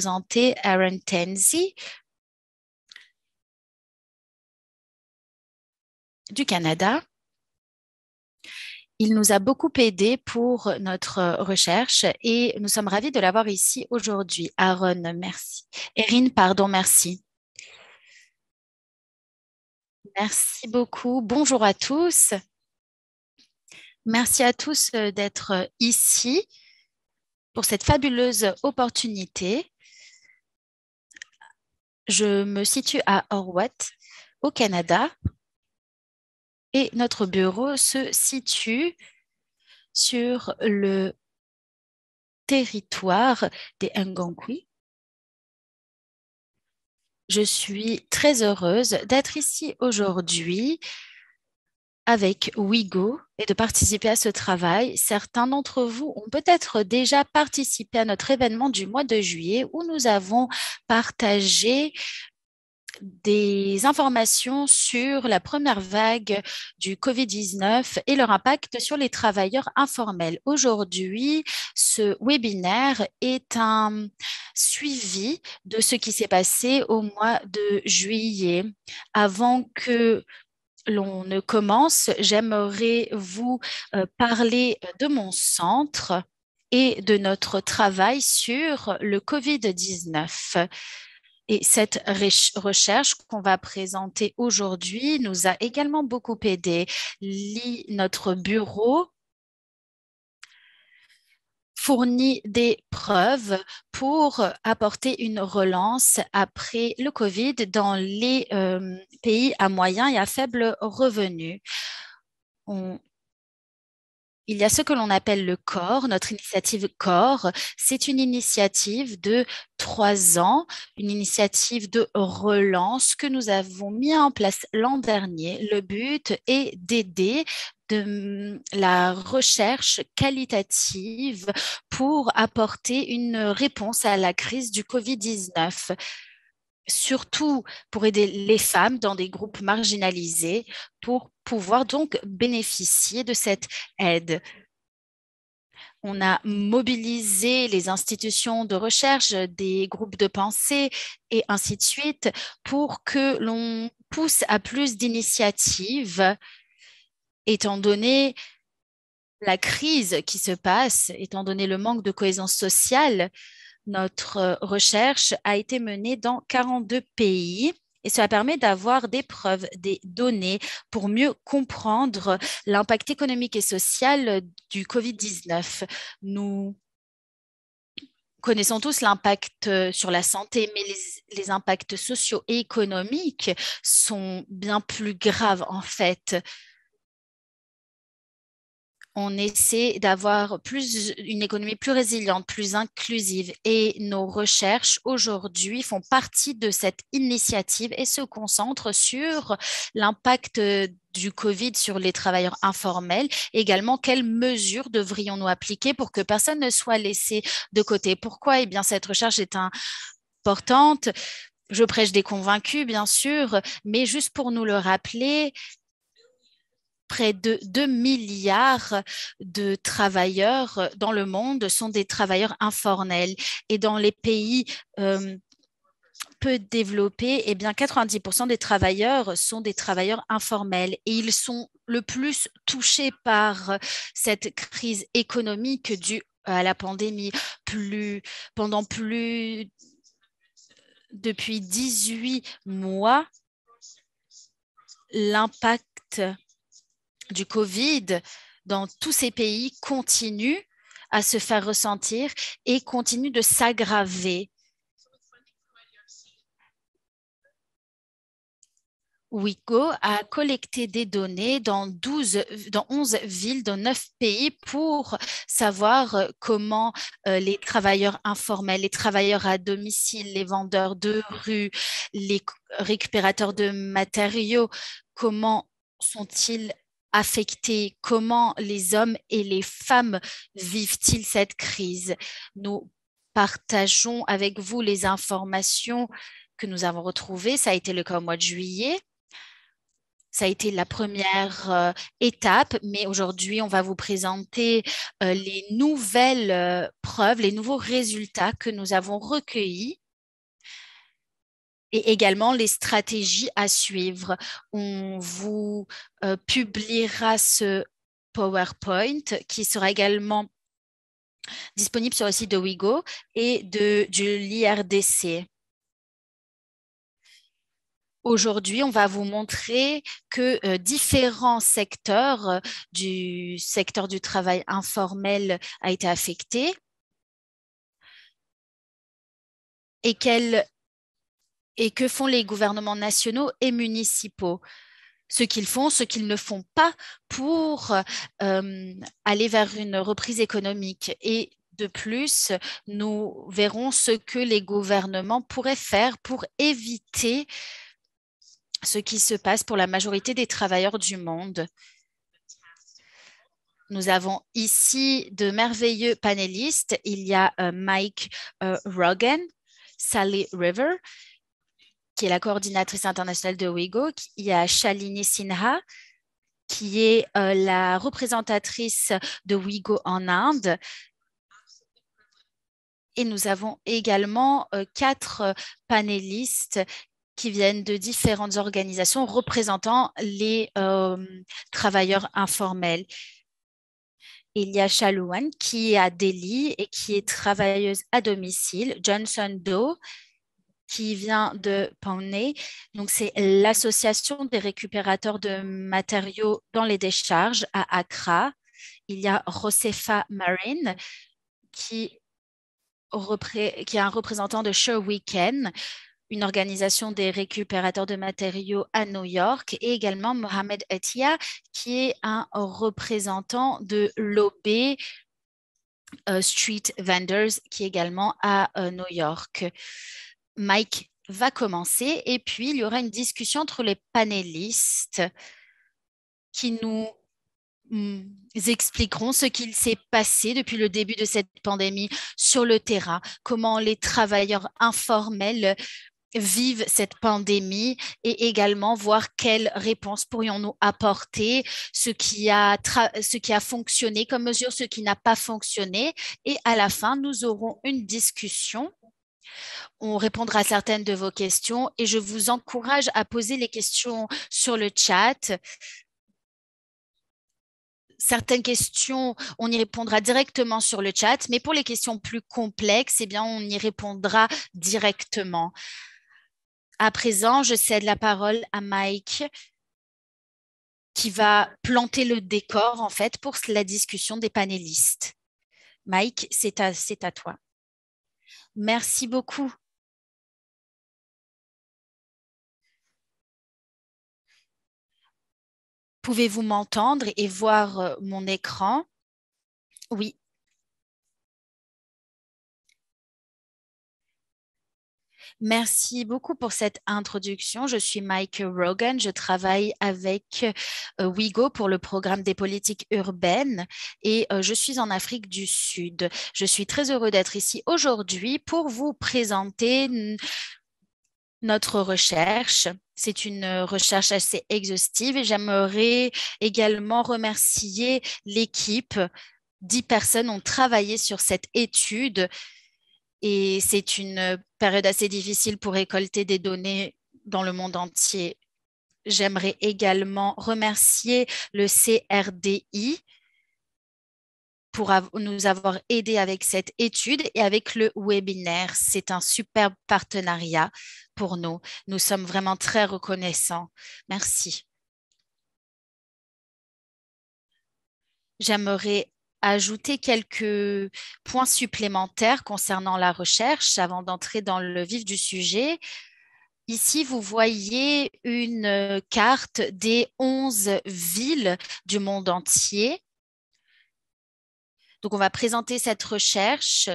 présenter Aaron Tenzi du Canada. Il nous a beaucoup aidé pour notre recherche et nous sommes ravis de l'avoir ici aujourd'hui. Aaron, merci. Erin, pardon, merci. Merci beaucoup. Bonjour à tous. Merci à tous d'être ici pour cette fabuleuse opportunité. Je me situe à Horwath, au Canada, et notre bureau se situe sur le territoire des Ngangui. Je suis très heureuse d'être ici aujourd'hui avec Wigo et de participer à ce travail. Certains d'entre vous ont peut-être déjà participé à notre événement du mois de juillet où nous avons partagé des informations sur la première vague du COVID-19 et leur impact sur les travailleurs informels. Aujourd'hui, ce webinaire est un suivi de ce qui s'est passé au mois de juillet. Avant que l'on ne commence, j'aimerais vous parler de mon centre et de notre travail sur le COVID-19. Et cette recherche qu'on va présenter aujourd'hui nous a également beaucoup aidé. Notre bureau fournit des preuves pour apporter une relance après le COVID dans les pays à moyen et à faible revenu. On Il y a ce que l'on appelle le CORE, notre initiative CORE. C'est une initiative de 3 ans, une initiative de relance que nous avons mis en place l'an dernier. Le but est d'aider de la recherche qualitative pour apporter une réponse à la crise du COVID-19, surtout pour aider les femmes dans des groupes marginalisés pour pouvoir donc bénéficier de cette aide. On a mobilisé les institutions de recherche, des groupes de pensée et ainsi de suite pour que l'on pousse à plus d'initiatives, étant donné la crise qui se passe, étant donné le manque de cohésion sociale. Notre recherche a été menée dans 42 pays et cela permet d'avoir des preuves, des données pour mieux comprendre l'impact économique et social du COVID-19. Nous connaissons tous l'impact sur la santé, mais les impacts sociaux et économiques sont bien plus graves en fait. On essaie d'avoir une économie plus résiliente, plus inclusive et nos recherches aujourd'hui font partie de cette initiative et se concentrent sur l'impact du COVID sur les travailleurs informels. Également, quelles mesures devrions-nous appliquer pour que personne ne soit laissé de côté? Pourquoi? Eh bien, cette recherche est importante. Je prêche des convaincus, bien sûr, mais juste pour nous le rappeler, près de 2 milliards de travailleurs dans le monde sont des travailleurs informels. Et dans les pays peu développés, eh bien 90% des travailleurs sont des travailleurs informels et ils sont le plus touchés par cette crise économique due à la pandémie. Pendant plus depuis 18 mois, l'impact du Covid dans tous ces pays continue à se faire ressentir et continue de s'aggraver. Wico a collecté des données dans 11 villes, dans 9 pays pour savoir comment les travailleurs informels, les travailleurs à domicile, les vendeurs de rue, les récupérateurs de matériaux, comment sont-ils affectés, comment les hommes et les femmes vivent-ils cette crise. Nous partageons avec vous les informations que nous avons retrouvées. Ça a été le cas au mois de juillet. Ça a été la première étape, mais aujourd'hui, on va vous présenter les nouvelles preuves, les nouveaux résultats que nous avons recueillis et également les stratégies à suivre. On vous publiera ce PowerPoint qui sera également disponible sur le site de Wigo et de l'IRDC. Aujourd'hui, on va vous montrer que différents secteurs du secteur du travail informel a été affecté et, et que font les gouvernements nationaux et municipaux. Ce qu'ils font, ce qu'ils ne font pas pour aller vers une reprise économique. Et de plus, nous verrons ce que les gouvernements pourraient faire pour éviter ce qui se passe pour la majorité des travailleurs du monde. Nous avons ici de merveilleux panélistes. Il y a Mike Rogan, Sally River, qui est la coordinatrice internationale de Wigo. Il y a Shalini Sinha, qui est la représentatrice de Wigo en Inde. Et nous avons également 4 panélistes qui viennent de différentes organisations représentant les travailleurs informels. Il y a Shalouane qui est à Delhi et qui est travailleuse à domicile. Johnson Doe qui vient de Pune. Donc, c'est l'association des récupérateurs de matériaux dans les décharges à Accra. Il y a Josefa Marin qui est un représentant de Sure Weekend, une organisation des récupérateurs de matériaux à New York, et également Mohamed Etia, qui est un représentant de l'OB Street Vendors, qui est également à New York. Mike va commencer et puis il y aura une discussion entre les panélistes qui nous expliqueront ce qu'il s'est passé depuis le début de cette pandémie sur le terrain, comment les travailleurs informels vivent cette pandémie et également voir quelles réponses pourrions-nous apporter, ce qui a fonctionné comme mesure, ce qui n'a pas fonctionné. Et à la fin, nous aurons une discussion. On répondra à certaines de vos questions et je vous encourage à poser les questions sur le chat. Certaines questions, on y répondra directement sur le chat, mais pour les questions plus complexes, eh bien, on y répondra directement. À présent, je cède la parole à Mike qui va planter le décor en fait pour la discussion des panélistes. Mike, c'est à toi. Merci beaucoup. Pouvez-vous m'entendre et voir mon écran? Oui. Merci beaucoup pour cette introduction. Je suis Mike Rogan. Je travaille avec Wigo pour le programme des politiques urbaines et je suis en Afrique du Sud. Je suis très heureux d'être ici aujourd'hui pour vous présenter notre recherche. C'est une recherche assez exhaustive et j'aimerais également remercier l'équipe. 10 personnes ont travaillé sur cette étude et c'est une période assez difficile pour récolter des données dans le monde entier. J'aimerais également remercier le CRDI pour nous avoir aidés avec cette étude et avec le webinaire. C'est un superbe partenariat pour nous. Nous sommes vraiment très reconnaissants. Merci. J'aimerais ajouter quelques points supplémentaires concernant la recherche avant d'entrer dans le vif du sujet. Ici, vous voyez une carte des 11 villes du monde entier. Donc, on va présenter cette recherche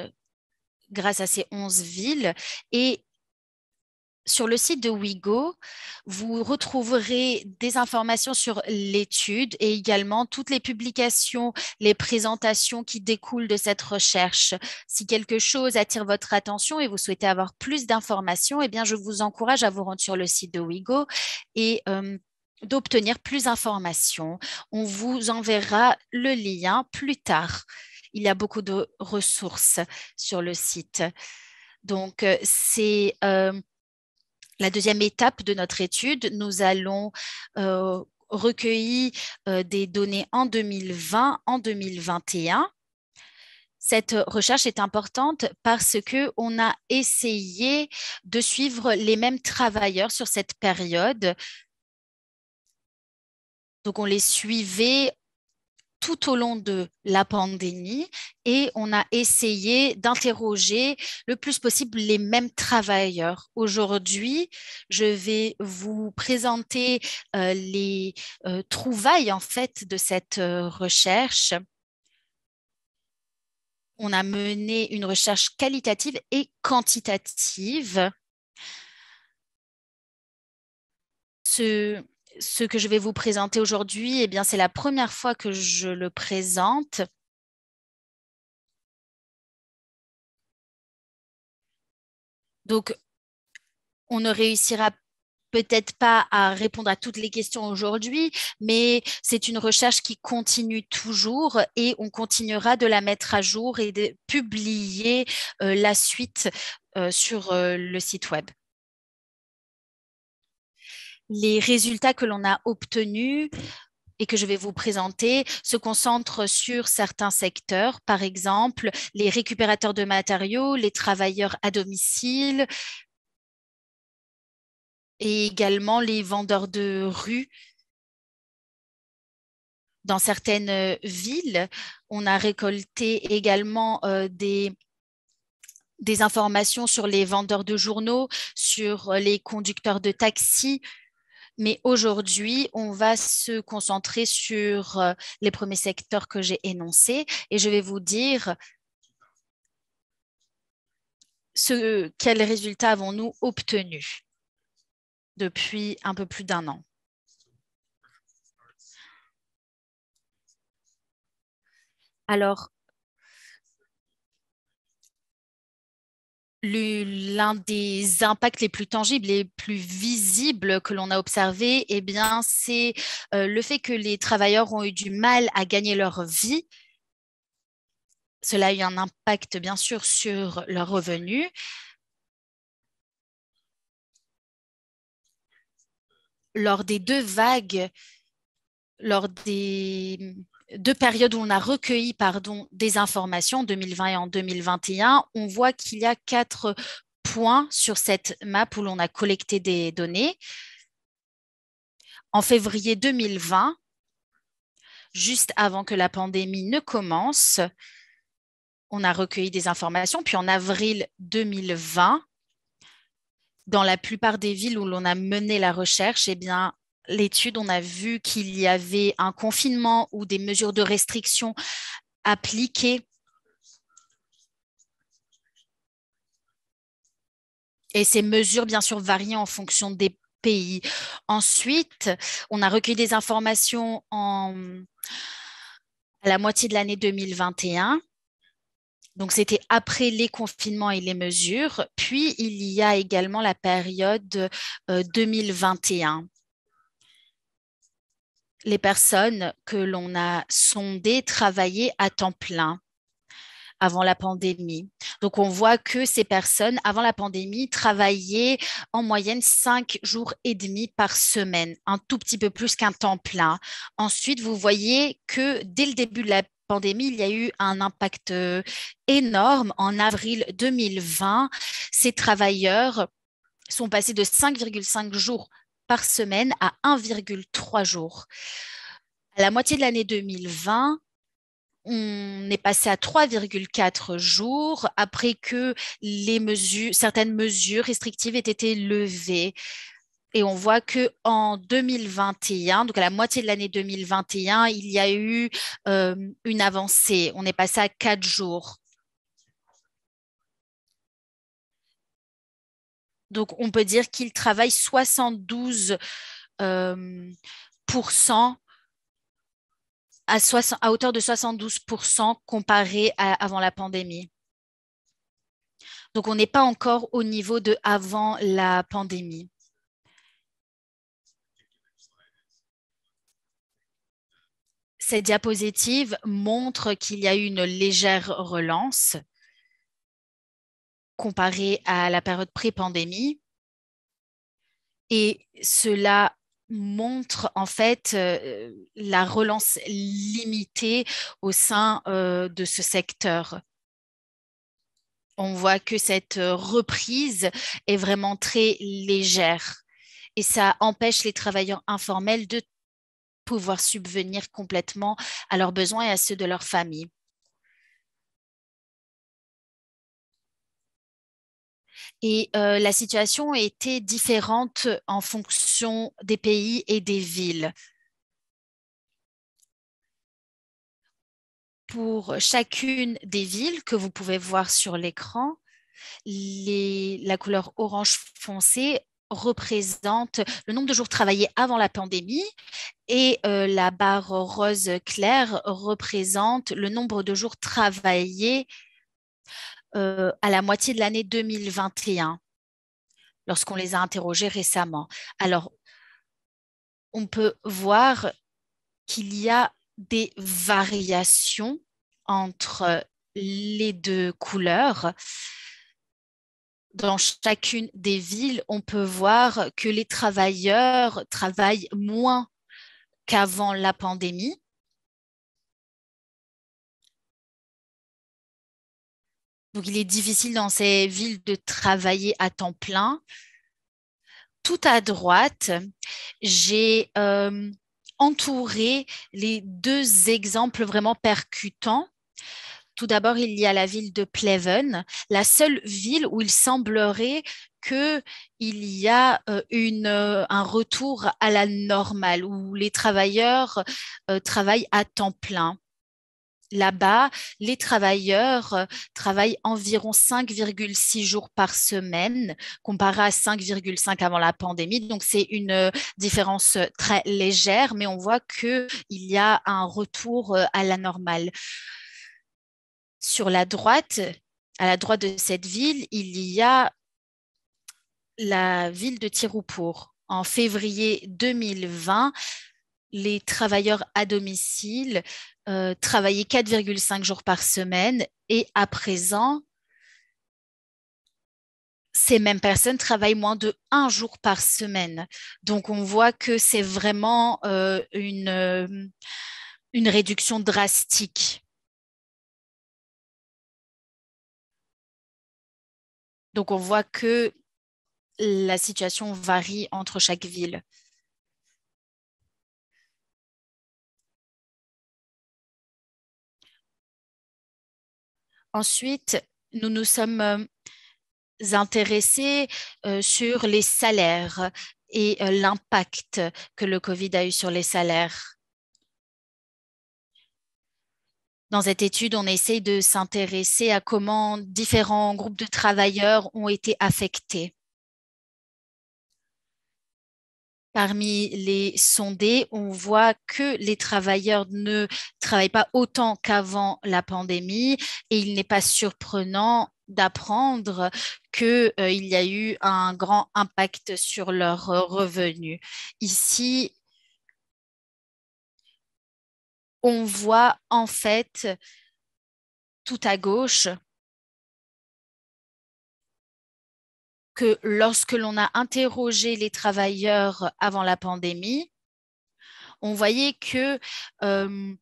grâce à ces 11 villes et sur le site de Wigo, vous retrouverez des informations sur l'étude et également toutes les publications, les présentations qui découlent de cette recherche. Si quelque chose attire votre attention et vous souhaitez avoir plus d'informations, eh bien, je vous encourage à vous rendre sur le site de Wigo et d'obtenir plus d'informations. On vous enverra le lien plus tard. Il y a beaucoup de ressources sur le site. Donc, c'est la deuxième étape de notre étude. Nous allons recueillir des données en 2020, en 2021. Cette recherche est importante parce qu'on a essayé de suivre les mêmes travailleurs sur cette période. Donc, on les suivait tout au long de la pandémie et on a essayé d'interroger le plus possible les mêmes travailleurs. Aujourd'hui, je vais vous présenter les trouvailles en fait de cette recherche. On a mené une recherche qualitative et quantitative. Ce, ce que je vais vous présenter aujourd'hui, eh bien, c'est la première fois que je le présente. Donc, on ne réussira peut-être pas à répondre à toutes les questions aujourd'hui, mais c'est une recherche qui continue toujours et on continuera de la mettre à jour et de publier la suite sur le site web. Les résultats que l'on a obtenus et que je vais vous présenter se concentrent sur certains secteurs, par exemple les récupérateurs de matériaux, les travailleurs à domicile et également les vendeurs de rue. Dans certaines villes, on a récolté également des informations sur les vendeurs de journaux, sur les conducteurs de taxi. Mais aujourd'hui, on va se concentrer sur les premiers secteurs que j'ai énoncés et je vais vous dire quels résultats avons-nous obtenus depuis un peu plus d'un an. Alors, l'un des impacts les plus tangibles, les plus visibles que l'on a observé, eh bien, c'est le fait que les travailleurs ont eu du mal à gagner leur vie. Cela a eu un impact, bien sûr, sur leurs revenus. Lors des deux vagues, lors des deux périodes où on a recueilli des informations, en 2020 et en 2021, on voit qu'il y a 4 points sur cette map où l'on a collecté des données. En février 2020, juste avant que la pandémie ne commence, on a recueilli des informations. Puis en avril 2020, dans la plupart des villes où l'on a mené la recherche, eh bien, l'étude, on a vu qu'il y avait un confinement ou des mesures de restriction appliquées. Et ces mesures, bien sûr, varient en fonction des pays. Ensuite, on a recueilli des informations à la moitié de l'année 2021. Donc, c'était après les confinements et les mesures. Puis, il y a également la période 2021. Les personnes que l'on a sondées travaillaient à temps plein avant la pandémie. Donc, on voit que ces personnes, avant la pandémie, travaillaient en moyenne 5 jours et demi par semaine, un tout petit peu plus qu'un temps plein. Ensuite, vous voyez que dès le début de la pandémie, il y a eu un impact énorme. En avril 2020, ces travailleurs sont passés de 5,5 jours par semaine à 1,3 jours. À la moitié de l'année 2020, on est passé à 3,4 jours après que certaines mesures restrictives aient été levées. Et on voit que en 2021, donc à la moitié de l'année 2021, il y a eu une avancée. On est passé à 4 jours. Donc on peut dire qu'ils travaillent 72 à hauteur de 72% comparé à avant la pandémie. Donc, on n'est pas encore au niveau de avant la pandémie. Cette diapositive montre qu'il y a eu une légère relance comparée à la période pré-pandémie et cela montre en fait la relance limitée au sein de ce secteur. On voit que cette reprise est vraiment très légère et ça empêche les travailleurs informels de pouvoir subvenir complètement à leurs besoins et à ceux de leur famille. Et la situation était différente en fonction des pays et des villes. Pour chacune des villes que vous pouvez voir sur l'écran, la couleur orange foncé représente le nombre de jours travaillés avant la pandémie et la barre rose claire représente le nombre de jours travaillés à la moitié de l'année 2021 lorsqu'on les a interrogés récemment. Alors, on peut voir qu'il y a des variations entre les deux couleurs. Dans chacune des villes, on peut voir que les travailleurs travaillent moins qu'avant la pandémie. Donc, il est difficile dans ces villes de travailler à temps plein. Tout à droite, j'ai entouré les deux exemples vraiment percutants. Tout d'abord, il y a la ville de Pleven, la seule ville où il semblerait qu'il y a un retour à la normale, où les travailleurs travaillent à temps plein. Là-bas, les travailleurs travaillent environ 5,6 jours par semaine, comparé à 5,5 avant la pandémie. Donc, c'est une différence très légère, mais on voit qu'il y a un retour à la normale. Sur la droite, à la droite de cette ville, il y a la ville de Tirupour. En février 2020, les travailleurs à domicile travaillaient 4,5 jours par semaine et à présent, ces mêmes personnes travaillent moins de 1 jour par semaine. Donc, on voit que c'est vraiment une réduction drastique. Donc, on voit que la situation varie entre chaque ville. Ensuite, nous nous sommes intéressés sur les salaires et l'impact que le Covid a eu sur les salaires. Dans cette étude, on essaye de s'intéresser à comment différents groupes de travailleurs ont été affectés. Parmi les sondés, on voit que les travailleurs ne travaillent pas autant qu'avant la pandémie et il n'est pas surprenant d'apprendre qu'il y a eu un grand impact sur leurs revenus. Ici, on voit en fait tout à gauche que lorsque l'on a interrogé les travailleurs avant la pandémie, on voyait que on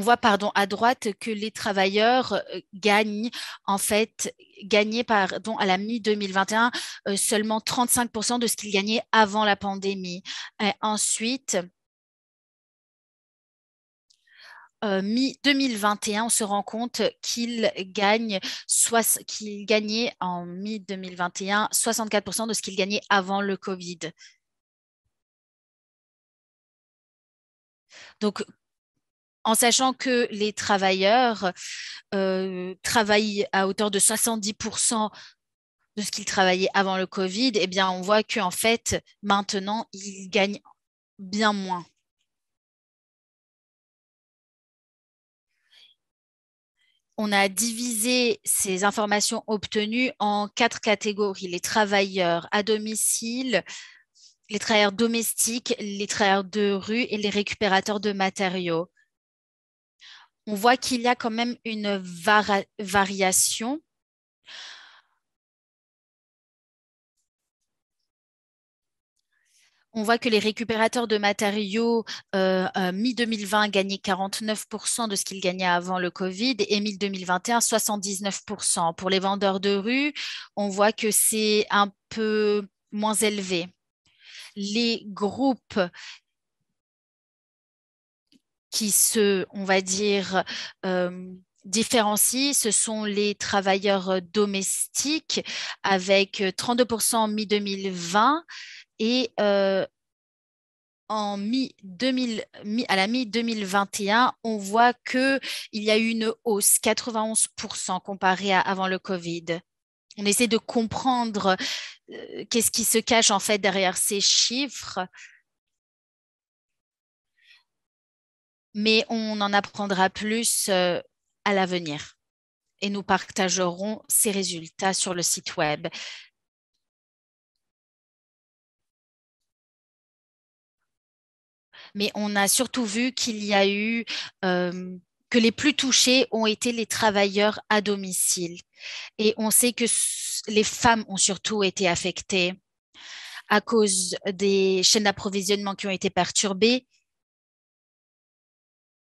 voit pardon à droite que les travailleurs gagnaient pardon à la mi-2021 seulement 35% de ce qu'ils gagnaient avant la pandémie. Et ensuite mi-2021, on se rend compte qu'ils gagnaient en mi-2021 64% de ce qu'ils gagnaient avant le Covid. Donc, en sachant que les travailleurs travaillent à hauteur de 70% de ce qu'ils travaillaient avant le Covid, eh bien, on voit qu'en fait, maintenant, ils gagnent bien moins. On a divisé ces informations obtenues en 4 catégories. Les travailleurs à domicile, les travailleurs domestiques, les travailleurs de rue et les récupérateurs de matériaux. On voit qu'il y a quand même une variation. On voit que les récupérateurs de matériaux mi-2020 gagnaient 49% de ce qu'ils gagnaient avant le Covid et mi-2021, 79%. Pour les vendeurs de rue, on voit que c'est un peu moins élevé. Les groupes qui on va dire, différencient, ce sont les travailleurs domestiques avec 32% en mi-2020 et à la mi-2021, on voit qu'il y a eu une hausse, 91% comparé à avant le Covid. On essaie de comprendre qu'est-ce qui se cache en fait derrière ces chiffres, mais on en apprendra plus à l'avenir et nous partagerons ces résultats sur le site web. Mais on a surtout vu qu'il y a eu que les plus touchés ont été les travailleurs à domicile. Et on sait que les femmes ont surtout été affectées à cause des chaînes d'approvisionnement qui ont été perturbées.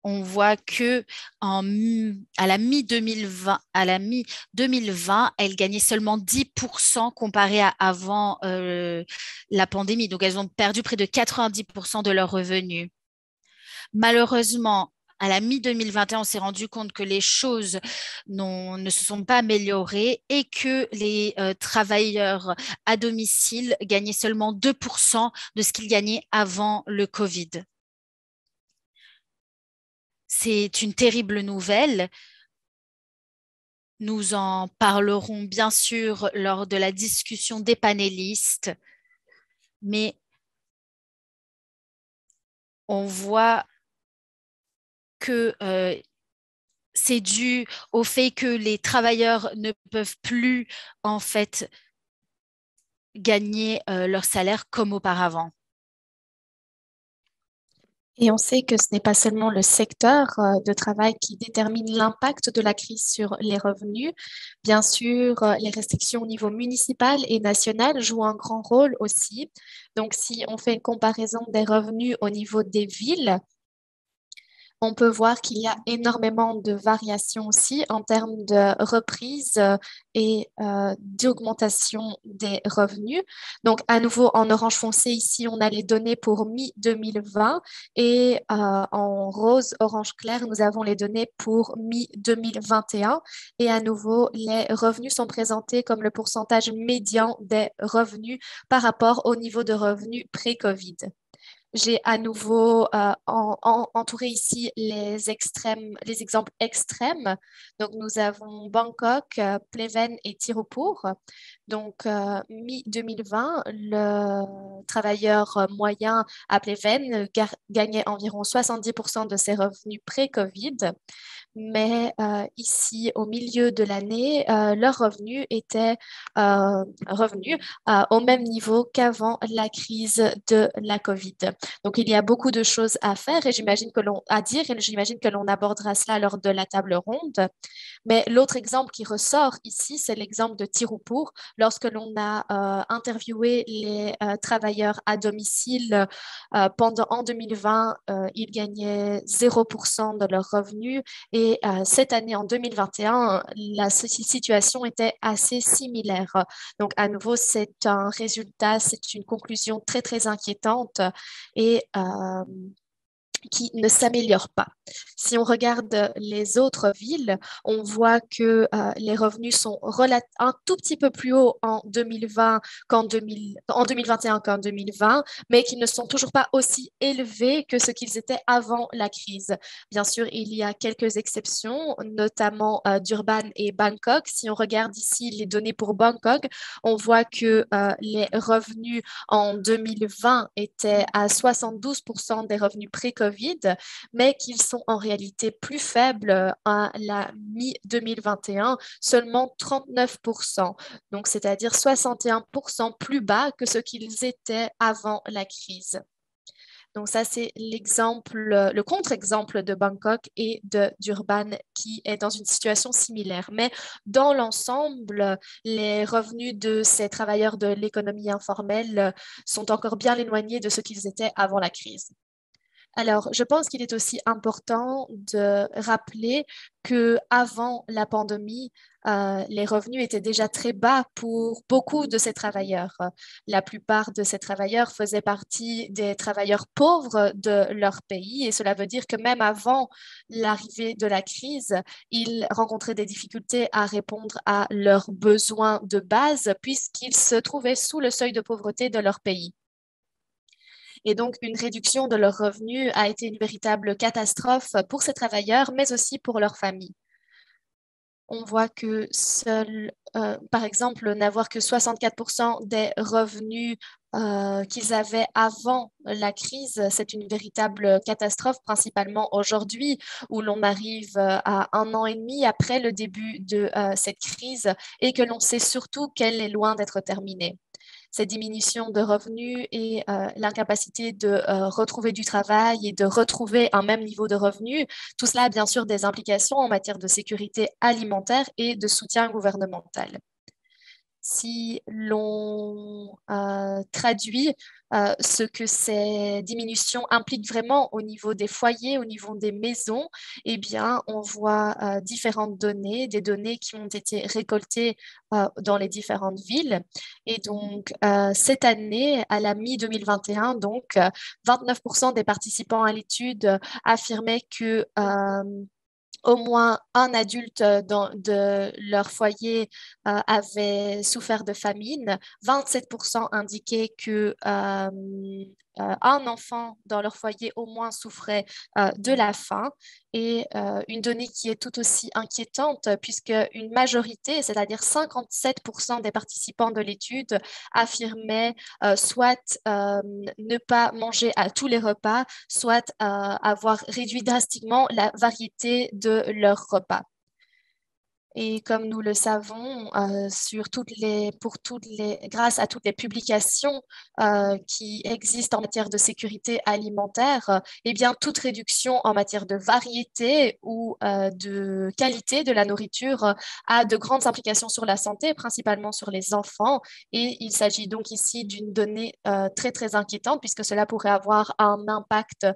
On voit que à la mi-2020, elles gagnaient seulement 10% comparé à avant la pandémie. Donc, elles ont perdu près de 90% de leurs revenus. Malheureusement, à la mi-2021, on s'est rendu compte que les choses ne se sont pas améliorées et que les travailleurs à domicile gagnaient seulement 2% de ce qu'ils gagnaient avant le Covid. C'est une terrible nouvelle. Nous en parlerons bien sûr lors de la discussion des panélistes, mais on voit que c'est dû au fait que les travailleurs ne peuvent plus en fait gagner leur salaire comme auparavant. Et on sait que ce n'est pas seulement le secteur de travail qui détermine l'impact de la crise sur les revenus. Bien sûr, les restrictions au niveau municipal et national jouent un grand rôle aussi. Donc, si on fait une comparaison des revenus au niveau des villes, on peut voir qu'il y a énormément de variations aussi en termes de reprise et d'augmentation des revenus. Donc, à nouveau, en orange foncé, ici, on a les données pour mi-2020 et en rose orange clair, nous avons les données pour mi-2021. Et à nouveau, les revenus sont présentés comme le pourcentage médian des revenus par rapport au niveau de revenus pré-COVID. J'ai à nouveau entouré ici les extrêmes, les exemples extrêmes. Donc, nous avons Bangkok, Pleven et Tirupur. Donc, mi-2020, le travailleur moyen à Pleven gagnait environ 70% de ses revenus pré-COVID. Mais ici, au milieu de l'année, leurs revenus étaient revenus au même niveau qu'avant la crise de la COVID. Donc, il y a beaucoup de choses à faire et à dire et j'imagine que l'on abordera cela lors de la table ronde. Mais l'autre exemple qui ressort ici, c'est l'exemple de Tirupur. Lorsque l'on a interviewé les travailleurs à domicile en 2020, ils gagnaient 0% de leurs revenus et cette année, en 2021, la situation était assez similaire. Donc, à nouveau, c'est un résultat, c'est une conclusion très, très inquiétante et qui ne s'améliore pas. Si on regarde les autres villes, on voit que les revenus sont un tout petit peu plus hauts en 2020 en 2021 qu'en 2020, mais qui ne sont toujours pas aussi élevés que ce qu'ils étaient avant la crise. Bien sûr, il y a quelques exceptions, notamment Durban et Bangkok. Si on regarde ici les données pour Bangkok, on voit que les revenus en 2020 étaient à 72% des revenus pré-COVID Covid, mais qu'ils sont en réalité plus faibles à la mi-2021, seulement 39%, donc c'est-à-dire 61% plus bas que ce qu'ils étaient avant la crise. Donc ça, c'est l'exemple, le contre-exemple de Bangkok et de Durban qui est dans une situation similaire. Mais dans l'ensemble, les revenus de ces travailleurs de l'économie informelle sont encore bien éloignés de ce qu'ils étaient avant la crise. Alors, je pense qu'il est aussi important de rappeler que avant la pandémie, les revenus étaient déjà très bas pour beaucoup de ces travailleurs. La plupart de ces travailleurs faisaient partie des travailleurs pauvres de leur pays et cela veut dire que même avant l'arrivée de la crise, ils rencontraient des difficultés à répondre à leurs besoins de base puisqu'ils se trouvaient sous le seuil de pauvreté de leur pays. Et donc, une réduction de leurs revenus a été une véritable catastrophe pour ces travailleurs, mais aussi pour leurs familles. On voit que par exemple, n'avoir que 64% des revenus qu'ils avaient avant la crise, c'est une véritable catastrophe, principalement aujourd'hui, où l'on arrive à 1 an et demi après le début de cette crise et que l'on sait surtout qu'elle est loin d'être terminée. Cette diminution de revenus et l'incapacité de retrouver du travail et de retrouver un même niveau de revenus, tout cela a bien sûr des implications en matière de sécurité alimentaire et de soutien gouvernemental. Si l'on traduit ce que ces diminutions impliquent vraiment au niveau des foyers, au niveau des maisons, eh bien, on voit différentes données, des données qui ont été récoltées dans les différentes villes. Et donc, cette année, à la mi-2021, donc, 29% des participants à l'étude affirmaient que au moins un adulte de leur foyer avait souffert de famine. 27% indiquaient que un enfant dans leur foyer au moins souffrait de la faim. Et une donnée qui est tout aussi inquiétante, puisque une majorité, c'est-à-dire 57% des participants de l'étude, affirmaient soit ne pas manger à tous les repas, soit avoir réduit drastiquement la variété de leurs repas. Et comme nous le savons, grâce à toutes les publications qui existent en matière de sécurité alimentaire, eh bien, toute réduction en matière de variété ou de qualité de la nourriture a de grandes implications sur la santé, principalement sur les enfants. Et il s'agit donc ici d'une donnée très, très inquiétante, puisque cela pourrait avoir un impact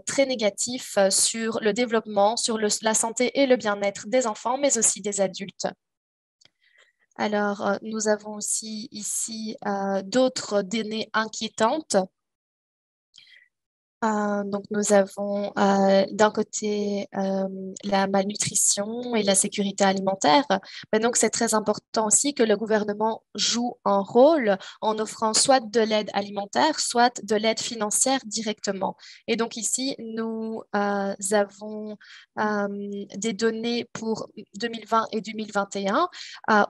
très négatif sur le développement, sur la santé et le bien-être des enfants, mais aussi des adultes. Alors, nous avons aussi ici d'autres données inquiétantes. Donc, nous avons d'un côté la malnutrition et la sécurité alimentaire. Mais donc, c'est très important aussi que le gouvernement joue un rôle en offrant soit de l'aide alimentaire, soit de l'aide financière directement. Et donc, ici, nous avons des données pour 2020 et 2021.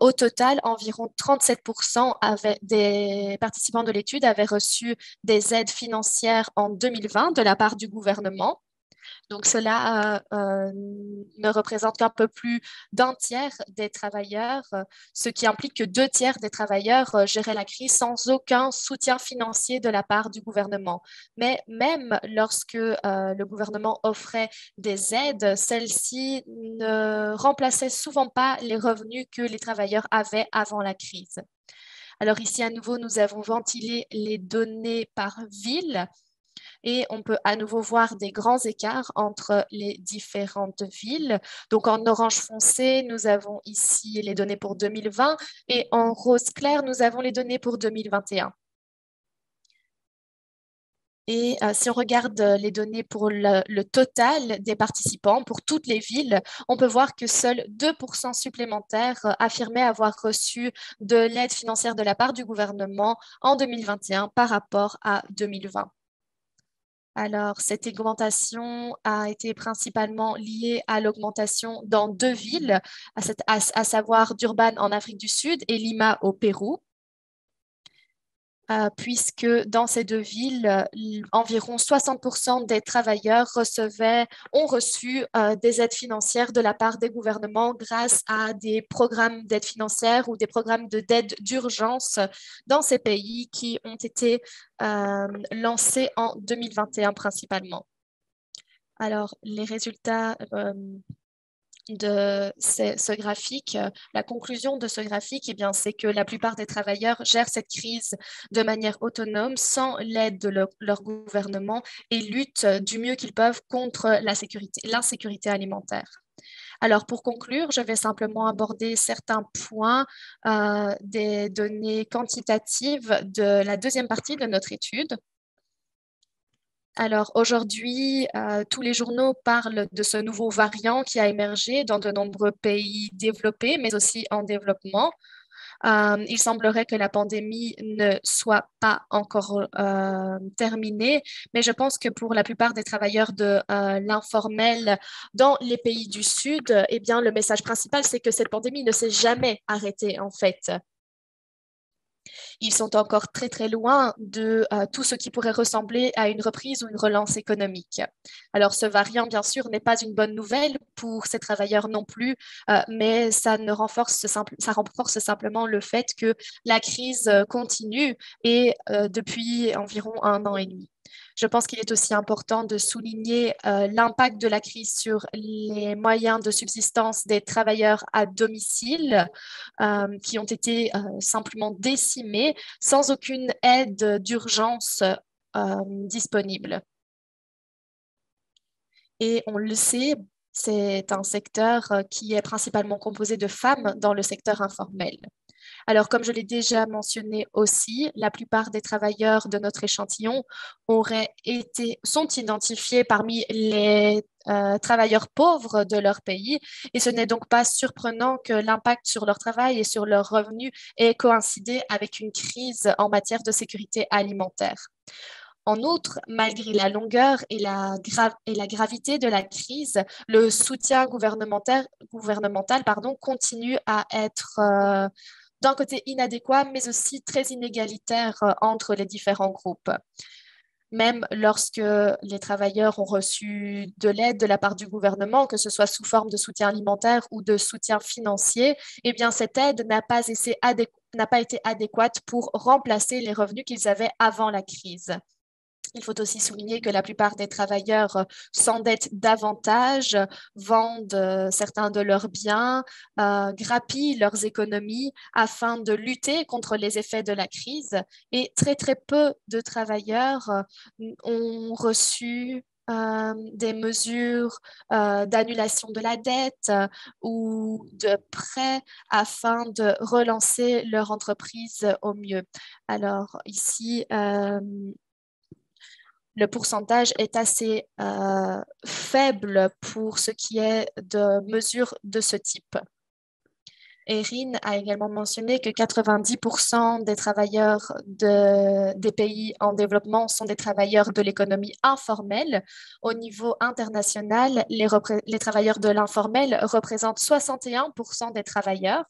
Au total, environ 37% des participants de l'étude avaient reçu des aides financières en 2020 de la part du gouvernement. Donc, cela ne représente qu'un peu plus d'un tiers des travailleurs, ce qui implique que 2 tiers des travailleurs géraient la crise sans aucun soutien financier de la part du gouvernement. Mais même lorsque le gouvernement offrait des aides, celles-ci ne remplaçaient souvent pas les revenus que les travailleurs avaient avant la crise. Alors ici, à nouveau, nous avons ventilé les données par ville. Et on peut à nouveau voir des grands écarts entre les différentes villes. Donc en orange foncé, nous avons ici les données pour 2020 et en rose clair, nous avons les données pour 2021. Et si on regarde les données pour le total des participants, pour toutes les villes, on peut voir que seuls 2% supplémentaires affirmaient avoir reçu de l'aide financière de la part du gouvernement en 2021 par rapport à 2020. Alors, cette augmentation a été principalement liée à l'augmentation dans 2 villes, à savoir Durban en Afrique du Sud et Lima au Pérou. puisque dans ces deux villes, environ 60% des travailleurs ont reçu des aides financières de la part des gouvernements grâce à des programmes d'aide financière ou des programmes d'aide d'urgence dans ces pays qui ont été lancés en 2021 principalement. Alors, les résultats de ce graphique, la conclusion de ce graphique, eh bien, c'est que la plupart des travailleurs gèrent cette crise de manière autonome, sans l'aide de leur gouvernement et luttent du mieux qu'ils peuvent contre l'insécurité alimentaire. Alors, pour conclure, je vais simplement aborder certains points des données quantitatives de la deuxième partie de notre étude. Alors aujourd'hui, tous les journaux parlent de ce nouveau variant qui a émergé dans de nombreux pays développés, mais aussi en développement. Il semblerait que la pandémie ne soit pas encore terminée, mais je pense que pour la plupart des travailleurs de l'informel dans les pays du Sud, eh bien, le message principal, c'est que cette pandémie ne s'est jamais arrêtée en fait. Ils sont encore très, très loin de tout ce qui pourrait ressembler à une reprise ou une relance économique. Alors, ce variant, bien sûr, n'est pas une bonne nouvelle pour ces travailleurs non plus, mais ça renforce simplement le fait que la crise continue et depuis environ 1 an et demi. Je pense qu'il est aussi important de souligner l'impact de la crise sur les moyens de subsistance des travailleurs à domicile qui ont été simplement décimés sans aucune aide d'urgence disponible. Et on le sait, c'est un secteur qui est principalement composé de femmes dans le secteur informel. Alors, comme je l'ai déjà mentionné aussi, la plupart des travailleurs de notre échantillon sont identifiés parmi les travailleurs pauvres de leur pays et ce n'est donc pas surprenant que l'impact sur leur travail et sur leurs revenus ait coïncidé avec une crise en matière de sécurité alimentaire. En outre, malgré la longueur et la gravité de la crise, le soutien gouvernemental continue à être d'un côté inadéquat, mais aussi très inégalitaire entre les différents groupes. Même lorsque les travailleurs ont reçu de l'aide de la part du gouvernement, que ce soit sous forme de soutien alimentaire ou de soutien financier, eh bien, cette aide n'a pas été adéquate pour remplacer les revenus qu'ils avaient avant la crise. Il faut aussi souligner que la plupart des travailleurs s'endettent davantage, vendent certains de leurs biens, grappillent leurs économies afin de lutter contre les effets de la crise. Et très, très peu de travailleurs ont reçu des mesures d'annulation de la dette ou de prêts afin de relancer leur entreprise au mieux. Alors ici, le pourcentage est assez faible pour ce qui est de mesures de ce type. Erin a également mentionné que 90% des travailleurs des pays en développement sont des travailleurs de l'économie informelle. Au niveau international, les travailleurs de l'informel représentent 61% des travailleurs.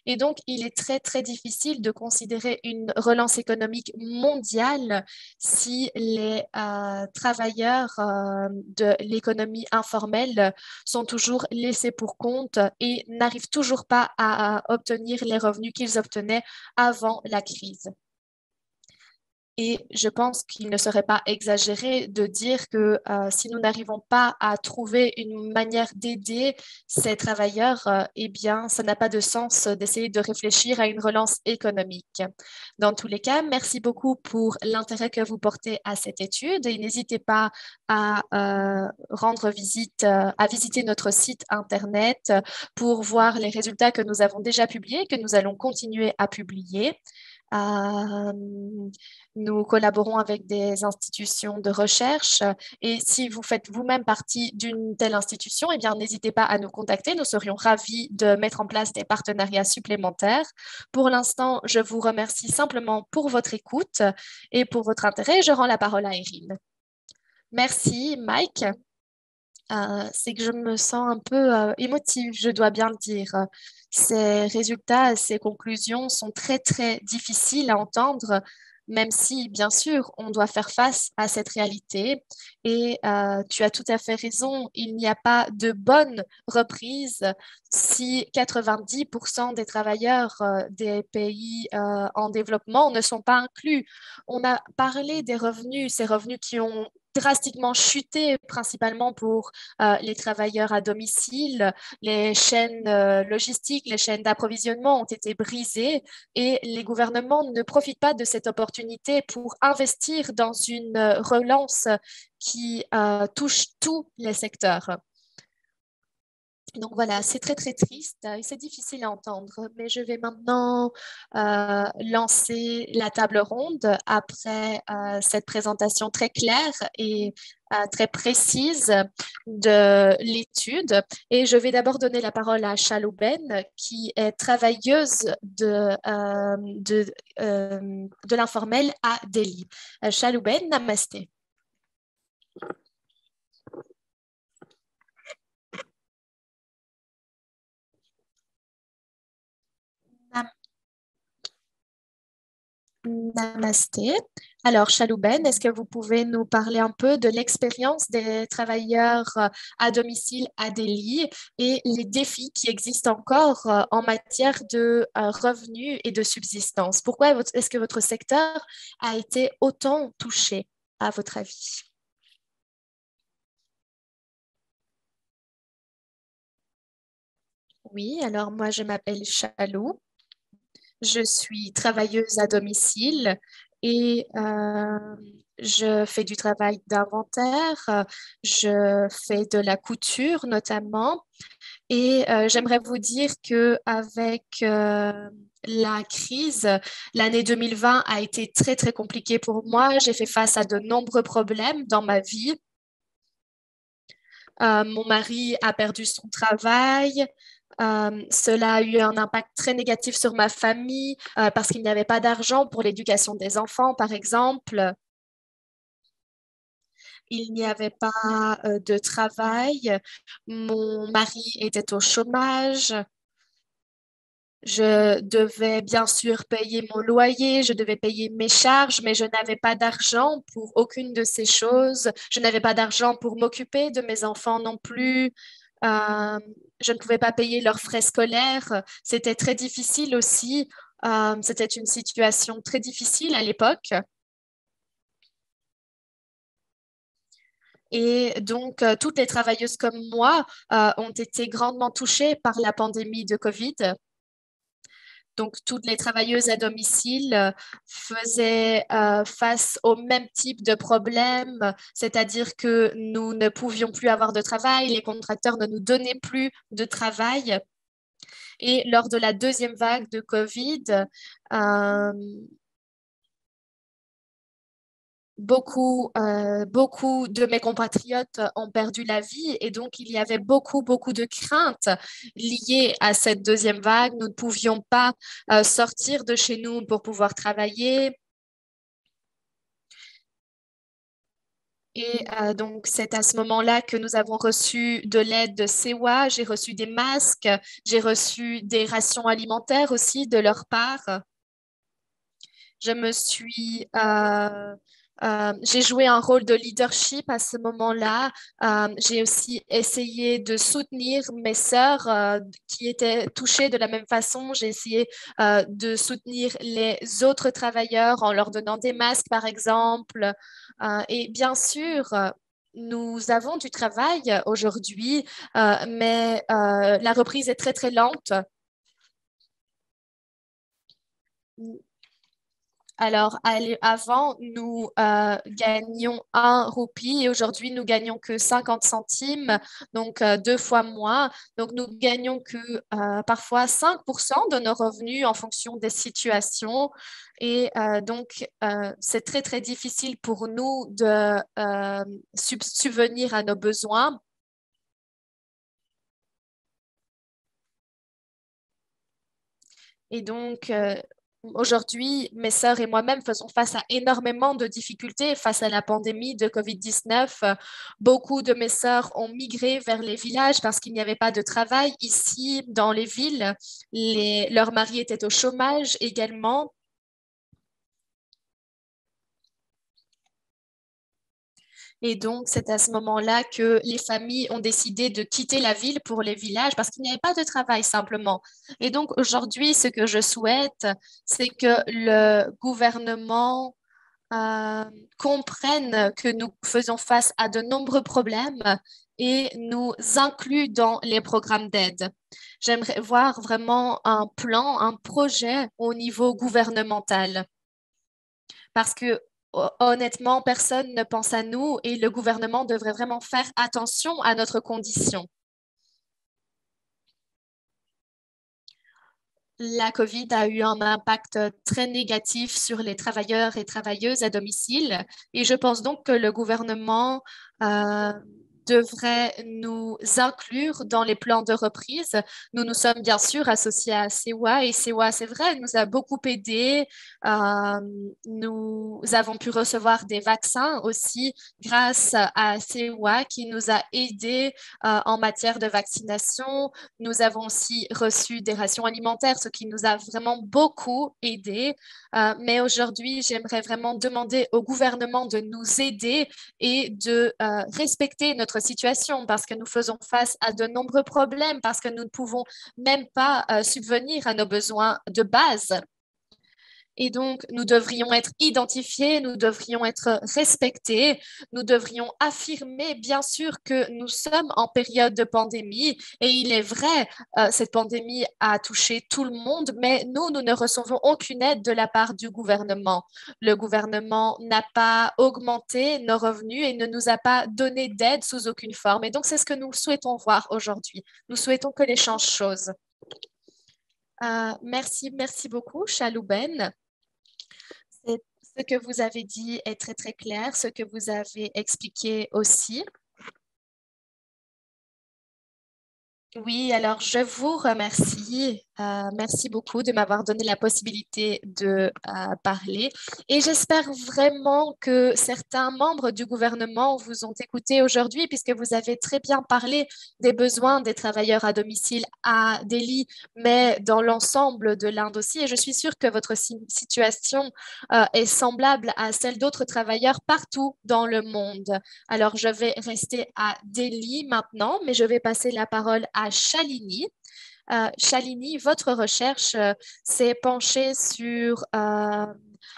Et donc, il est très, très difficile de considérer une relance économique mondiale si les travailleurs de l'économie informelle sont toujours laissés pour compte et n'arrivent toujours pas à obtenir les revenus qu'ils obtenaient avant la crise. Et je pense qu'il ne serait pas exagéré de dire que si nous n'arrivons pas à trouver une manière d'aider ces travailleurs, eh bien, ça n'a pas de sens d'essayer de réfléchir à une relance économique. Dans tous les cas, merci beaucoup pour l'intérêt que vous portez à cette étude et n'hésitez pas à à visiter notre site Internet pour voir les résultats que nous avons déjà publiés, que nous allons continuer à publier. Nous collaborons avec des institutions de recherche et si vous faites vous-même partie d'une telle institution, eh bien, n'hésitez pas à nous contacter. Nous serions ravis de mettre en place des partenariats supplémentaires. Pour l'instant, je vous remercie simplement pour votre écoute et pour votre intérêt. Je rends la parole à Erin. Merci, Mike. C'est que je me sens un peu émotive, je dois bien le dire. Ces résultats, ces conclusions sont très, très difficiles à entendre, même si, bien sûr, on doit faire face à cette réalité. Et tu as tout à fait raison, il n'y a pas de bonne reprise si 90% des travailleurs des pays en développement ne sont pas inclus. On a parlé des revenus, ces revenus qui ont drastiquement chuté, principalement pour les travailleurs à domicile. Les chaînes logistiques, les chaînes d'approvisionnement ont été brisées et les gouvernements ne profitent pas de cette opportunité pour investir dans une relance qui touche tous les secteurs. Donc voilà, c'est très très triste et c'est difficile à entendre, mais je vais maintenant lancer la table ronde après cette présentation très claire et très précise de l'étude. Et je vais d'abord donner la parole à Chalouben, qui est travailleuse de l'informel à Delhi. Chalouben, namasté. Namasté. Alors, Chalouben, est-ce que vous pouvez nous parler un peu de l'expérience des travailleurs à domicile à Delhi et les défis qui existent encore en matière de revenus et de subsistance? Pourquoi est-ce que votre secteur a été autant touché, à votre avis? Oui, alors moi, je m'appelle Chalou. Je suis travailleuse à domicile et je fais du travail d'inventaire, je fais de la couture notamment. Et j'aimerais vous dire que avec la crise, l'année 2020 a été très, très compliquée pour moi. J'ai fait face à de nombreux problèmes dans ma vie. Mon mari a perdu son travail. Cela a eu un impact très négatif sur ma famille parce qu'il n'y avait pas d'argent pour l'éducation des enfants, par exemple. Il n'y avait pas de travail. Mon mari était au chômage. Je devais bien sûr payer mon loyer, je devais payer mes charges, mais je n'avais pas d'argent pour aucune de ces choses. Je n'avais pas d'argent pour m'occuper de mes enfants non plus. Euh, je ne pouvais pas payer leurs frais scolaires. C'était très difficile aussi. C'était une situation très difficile à l'époque. Et donc, toutes les travailleuses comme moi ont été grandement touchées par la pandémie de COVID. Donc, toutes les travailleuses à domicile faisaient face au même type de problème, c'est-à-dire que nous ne pouvions plus avoir de travail, les contracteurs ne nous donnaient plus de travail. Et lors de la deuxième vague de COVID, euh, beaucoup de mes compatriotes ont perdu la vie et donc il y avait beaucoup de craintes liées à cette deuxième vague. Nous ne pouvions pas sortir de chez nous pour pouvoir travailler. Et donc, c'est à ce moment-là que nous avons reçu de l'aide de SEWA, j'ai reçu des masques, j'ai reçu des rations alimentaires aussi de leur part. Je me suis, j'ai joué un rôle de leadership à ce moment-là. J'ai aussi essayé de soutenir mes sœurs qui étaient touchées de la même façon. J'ai essayé de soutenir les autres travailleurs en leur donnant des masques, par exemple. Et bien sûr, nous avons du travail aujourd'hui, mais la reprise est très, très lente. Alors, avant, nous gagnions un roupie et aujourd'hui, nous gagnons que 50 centimes, donc deux fois moins. Donc, nous gagnons que parfois 5% de nos revenus en fonction des situations. Et donc, c'est très, très difficile pour nous de subvenir à nos besoins. Et donc, aujourd'hui, mes sœurs et moi-même faisons face à énormément de difficultés face à la pandémie de COVID-19. Beaucoup de mes sœurs ont migré vers les villages parce qu'il n'y avait pas de travail ici dans les villes. Leurs maris étaient au chômage également. Et donc, c'est à ce moment-là que les familles ont décidé de quitter la ville pour les villages parce qu'il n'y avait pas de travail simplement. Et donc, aujourd'hui, ce que je souhaite, c'est que le gouvernement euh, comprenne que nous faisons face à de nombreux problèmes et nous inclut dans les programmes d'aide. J'aimerais voir vraiment un plan, un projet au niveau gouvernemental parce que honnêtement, personne ne pense à nous et le gouvernement devrait vraiment faire attention à notre condition. La COVID a eu un impact très négatif sur les travailleurs et travailleuses à domicile et je pense donc que le gouvernement euh, devrait nous inclure dans les plans de reprise. Nous nous sommes bien sûr associés à CEWA et CEWA, c'est vrai, nous a beaucoup aidé. Euh, Nous avons pu recevoir des vaccins aussi grâce à CEWA qui nous a aidés en matière de vaccination. Nous avons aussi reçu des rations alimentaires, ce qui nous a vraiment beaucoup aidés. Mais aujourd'hui, j'aimerais vraiment demander au gouvernement de nous aider et de respecter notre situation parce que nous faisons face à de nombreux problèmes, parce que nous ne pouvons même pas subvenir à nos besoins de base. Et donc, nous devrions être identifiés, nous devrions être respectés, nous devrions affirmer, bien sûr, que nous sommes en période de pandémie. Et il est vrai, cette pandémie a touché tout le monde, mais nous ne recevons aucune aide de la part du gouvernement. Le gouvernement n'a pas augmenté nos revenus et ne nous a pas donné d'aide sous aucune forme. Et donc, c'est ce que nous souhaitons voir aujourd'hui. Nous souhaitons que les choses changent. Merci beaucoup, Chalouben. Ce que vous avez dit est très, très clair, ce que vous avez expliqué aussi. Oui, alors je vous remercie. Merci beaucoup de m'avoir donné la possibilité de parler. Et j'espère vraiment que certains membres du gouvernement vous ont écouté aujourd'hui, puisque vous avez très bien parlé des besoins des travailleurs à domicile à Delhi, mais dans l'ensemble de l'Inde aussi. Et je suis sûre que votre situation est semblable à celle d'autres travailleurs partout dans le monde. Alors, je vais rester à Delhi maintenant, mais je vais passer la parole à Shalini. Shalini, votre recherche s'est penchée sur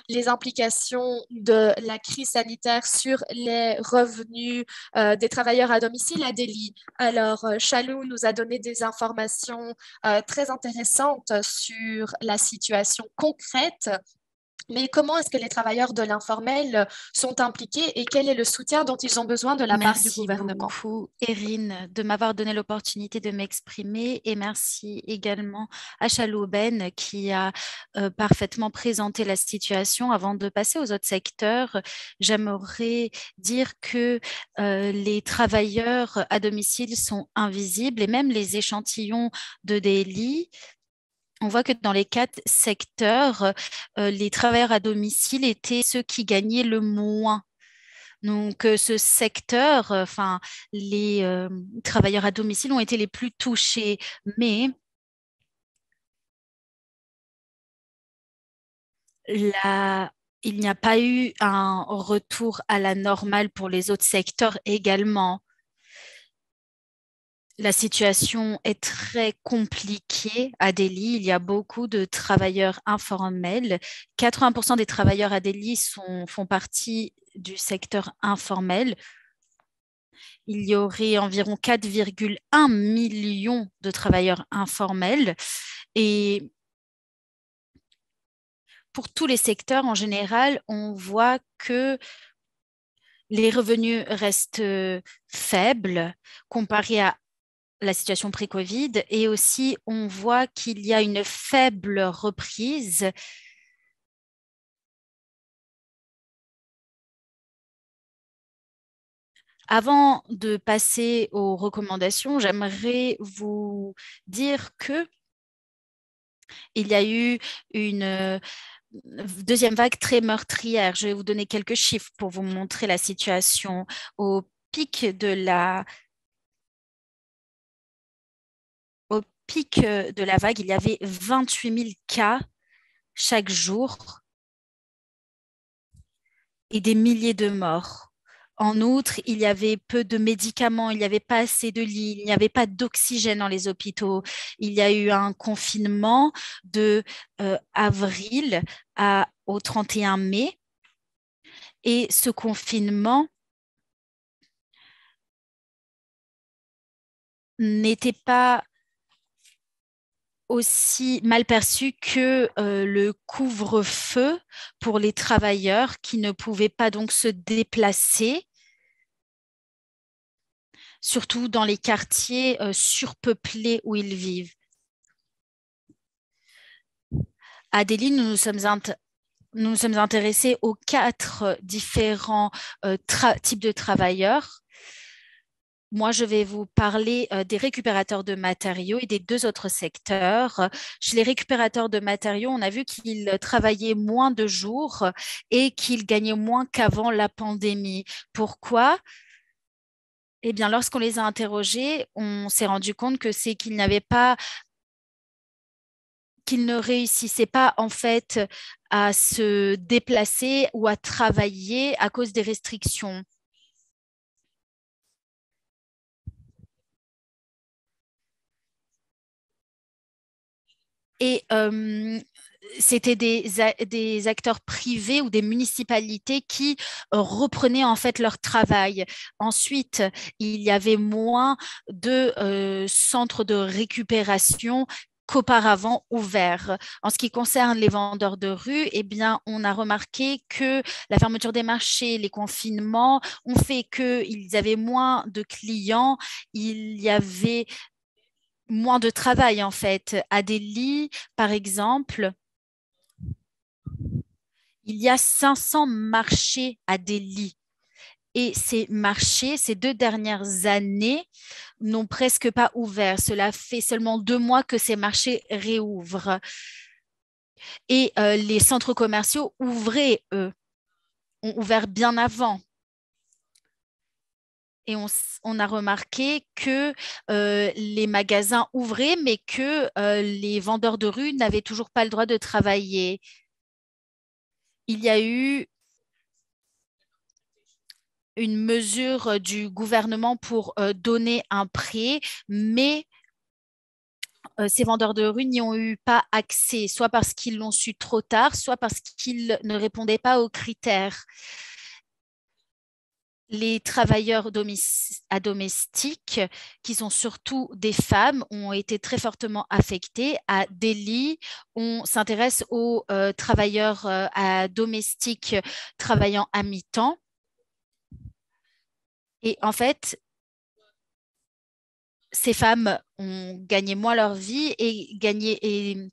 les implications de la crise sanitaire sur les revenus des travailleurs à domicile à Delhi. Alors, Shalou nous a donné des informations très intéressantes sur la situation concrète. Mais comment est-ce que les travailleurs de l'informel sont impliqués et quel est le soutien dont ils ont besoin de la part du Merci gouvernement? beaucoup, Erin, de m'avoir donné l'opportunité de m'exprimer et merci également à Chalouben qui a parfaitement présenté la situation. Avant de passer aux autres secteurs, j'aimerais dire que les travailleurs à domicile sont invisibles et même les échantillons de Delhi. On voit que dans les quatre secteurs, les travailleurs à domicile étaient ceux qui gagnaient le moins. Donc, ce secteur, enfin, les travailleurs à domicile ont été les plus touchés, mais la- il n'y a pas eu un retour à la normale pour les autres secteurs également. La situation est très compliquée à Delhi. Il y a beaucoup de travailleurs informels. 80% des travailleurs à Delhi font partie du secteur informel. Il y aurait environ 4,1 millions de travailleurs informels. Et pour tous les secteurs en général, on voit que les revenus restent faibles comparés à la situation pré-Covid. Et aussi, on voit qu'il y a une faible reprise. Avant de passer aux recommandations, j'aimerais vous dire que il y a eu une deuxième vague très meurtrière. Je vais vous donner quelques chiffres pour vous montrer la situation. Au pic de au pic de la vague, il y avait 28 000 cas chaque jour et des milliers de morts. En outre, il y avait peu de médicaments, il n'y avait pas assez de lits, il n'y avait pas d'oxygène dans les hôpitaux. Il y a eu un confinement de avril au 31 mai. Et ce confinement n'était pas aussi mal perçu que le couvre-feu pour les travailleurs qui ne pouvaient pas donc se déplacer, surtout dans les quartiers surpeuplés où ils vivent. À Delhi, nous nous sommes intéressés aux quatre différents types de travailleurs. Moi, je vais vous parler des récupérateurs de matériaux et des deux autres secteurs. Chez les récupérateurs de matériaux, on a vu qu'ils travaillaient moins de jours et qu'ils gagnaient moins qu'avant la pandémie. Pourquoi? Eh bien, lorsqu'on les a interrogés, on s'est rendu compte que c'est qu'ils n'avaient pas, qu'ils ne réussissaient pas en fait à se déplacer ou à travailler à cause des restrictions. Et c'était des acteurs privés ou des municipalités qui reprenaient en fait leur travail. Ensuite, il y avait moins de centres de récupération qu'auparavant ouverts. En ce qui concerne les vendeurs de rue, eh bien, on a remarqué que la fermeture des marchés, les confinements ont fait qu'ils avaient moins de clients, il y avait moins de travail en fait. À Delhi, par exemple, il y a 500 marchés à Delhi. Et ces marchés, ces 2 dernières années, n'ont presque pas ouvert. Cela fait seulement 2 mois que ces marchés réouvrent. Et les centres commerciaux ouvraient, eux, ont ouvert bien avant. Et on a remarqué que les magasins ouvraient, mais que les vendeurs de rue n'avaient toujours pas le droit de travailler. Il y a eu une mesure du gouvernement pour donner un prêt, mais ces vendeurs de rue n'y ont eu pas accès, soit parce qu'ils l'ont su trop tard, soit parce qu'ils ne répondaient pas aux critères. Les travailleurs domestiques, qui sont surtout des femmes, ont été très fortement affectés. À Delhi, on s'intéresse aux travailleurs domestiques travaillant à mi-temps. Et en fait, ces femmes ont gagné moins leur vie et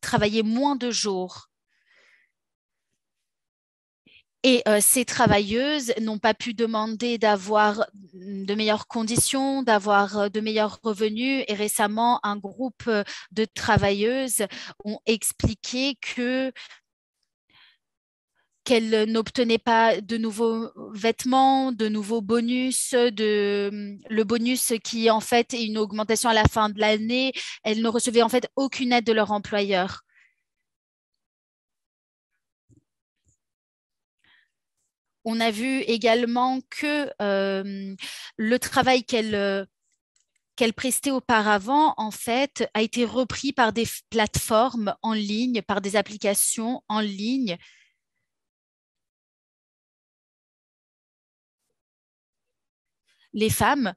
travaillé moins de jours. Et ces travailleuses n'ont pas pu demander d'avoir de meilleures conditions, d'avoir de meilleurs revenus. Et récemment, un groupe de travailleuses ont expliqué qu'elles n'obtenaient pas de nouveaux vêtements, de nouveaux bonus, le bonus qui en fait est une augmentation à la fin de l'année. Elles ne recevaient en fait aucune aide de leur employeur. On a vu également que le travail qu'elle prestait auparavant, en fait, a été repris par des plateformes en ligne, par des applications en ligne. Les femmes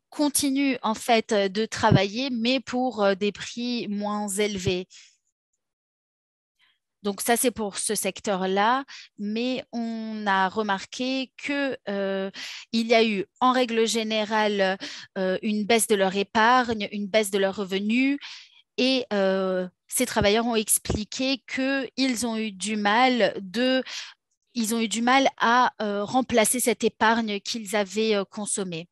continuent en fait de travailler, mais pour des prix moins élevés. Donc ça, c'est pour ce secteur-là, mais on a remarqué que il y a eu en règle générale une baisse de leur épargne, une baisse de leurs revenus, et ces travailleurs ont expliqué qu'ils ont eu du mal ils ont eu du mal à remplacer cette épargne qu'ils avaient consommée.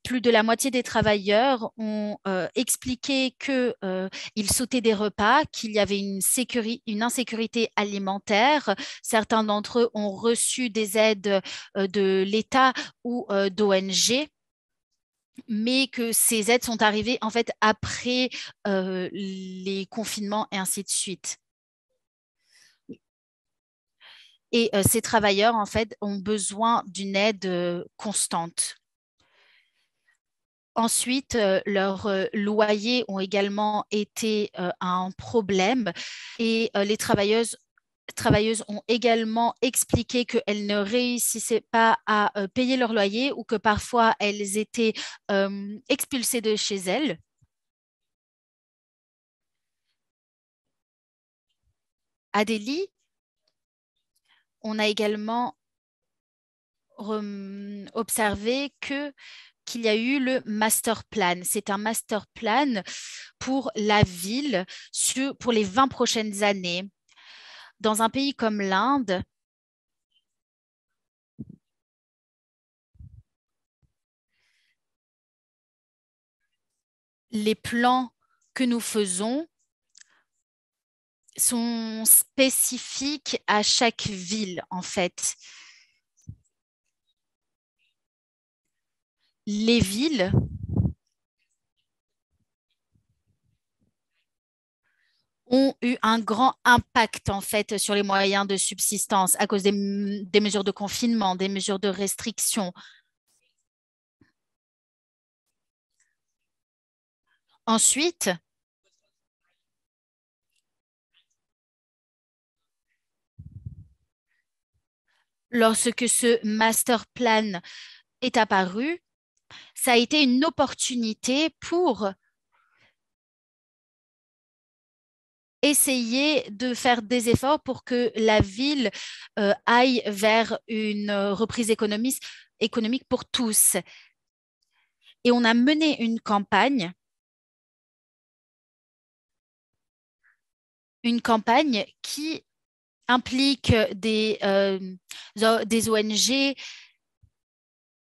Plus de la moitié des travailleurs ont expliqué qu'ils sautaient des repas, qu'il y avait une insécurité alimentaire. Certains d'entre eux ont reçu des aides de l'État ou d'ONG, mais que ces aides sont arrivées en fait après les confinements et ainsi de suite. Et ces travailleurs, en fait, ont besoin d'une aide constante. Ensuite, leurs loyers ont également été un problème et les travailleuses ont également expliqué qu'elles ne réussissaient pas à payer leur loyer ou que parfois elles étaient expulsées de chez elles. À Delhi, on a également observé qu'il y a eu le master plan. C'est un master plan pour la ville pour les 20 prochaines années. Dans un pays comme l'Inde, les plans que nous faisons sont spécifiques à chaque ville, en fait. Les villes ont eu un grand impact, en fait, sur les moyens de subsistance à cause des mesures de confinement, des mesures de restriction. Ensuite, lorsque ce master plan est apparu, ça a été une opportunité pour essayer de faire des efforts pour que la ville aille vers une reprise économique pour tous. Et on a mené une campagne qui implique des ONG,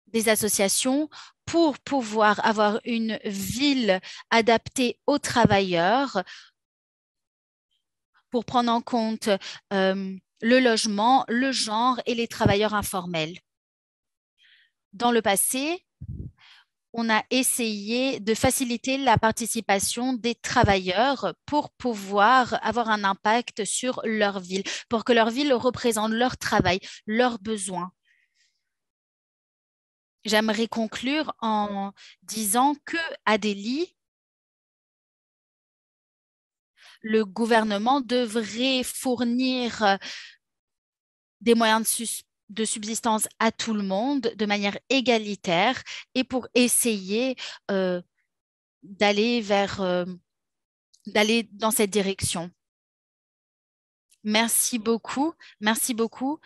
des associations pour pouvoir avoir une ville adaptée aux travailleurs, pour prendre en compte le logement, le genre et les travailleurs informels. Dans le passé, on a essayé de faciliter la participation des travailleurs pour pouvoir avoir un impact sur leur ville, pour que leur ville représente leur travail, leurs besoins. J'aimerais conclure en disant que à Delhi, le gouvernement devrait fournir des moyens de subsistance à tout le monde de manière égalitaire et pour essayer euh, d'aller d'aller dans cette direction. Merci beaucoup. Merci beaucoup.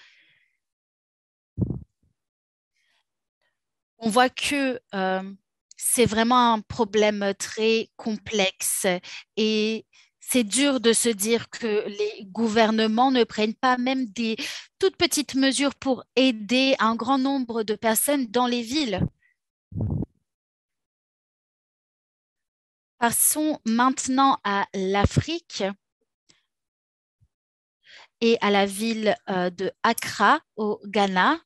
On voit que c'est vraiment un problème très complexe et c'est dur de se dire que les gouvernements ne prennent pas même des toutes petites mesures pour aider un grand nombre de personnes dans les villes. Passons maintenant à l'Afrique et à la ville de Accra au Ghana.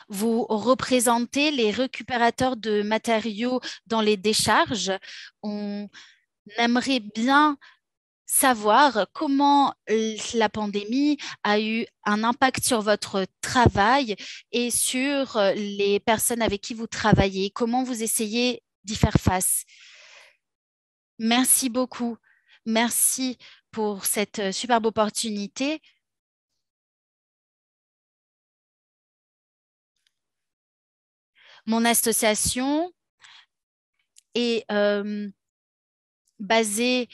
Vous représentez les récupérateurs de matériaux dans les décharges. On aimerait bien savoir comment la pandémie a eu un impact sur votre travail et sur les personnes avec qui vous travaillez. Comment vous essayez d'y faire face? Merci beaucoup. Merci pour cette superbe opportunité. Mon association est basée,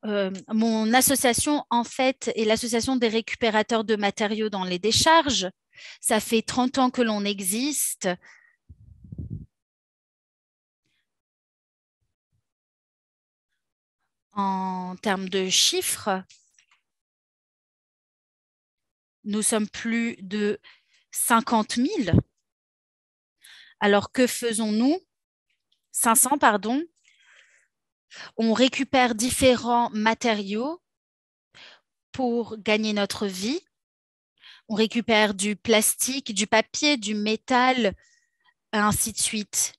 mon association en fait est l'association des récupérateurs de matériaux dans les décharges. Ça fait 30 ans que l'on existe. En termes de chiffres, nous sommes plus de 50 000. Alors que faisons-nous? 500, pardon. On récupère différents matériaux pour gagner notre vie. On récupère du plastique, du papier, du métal, ainsi de suite.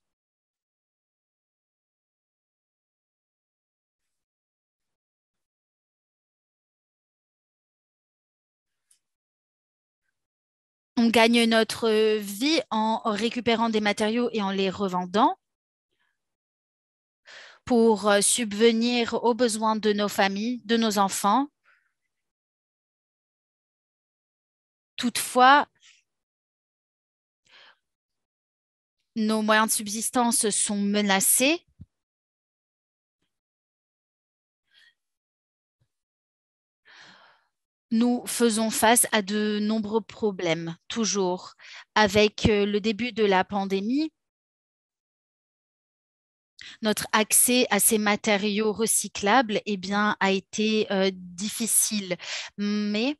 On gagne notre vie en récupérant des matériaux et en les revendant pour subvenir aux besoins de nos familles, de nos enfants. Toutefois, nos moyens de subsistance sont menacés. Nous faisons face à de nombreux problèmes, toujours. Avec le début de la pandémie, notre accès à ces matériaux recyclables, eh bien, a été difficile. Mais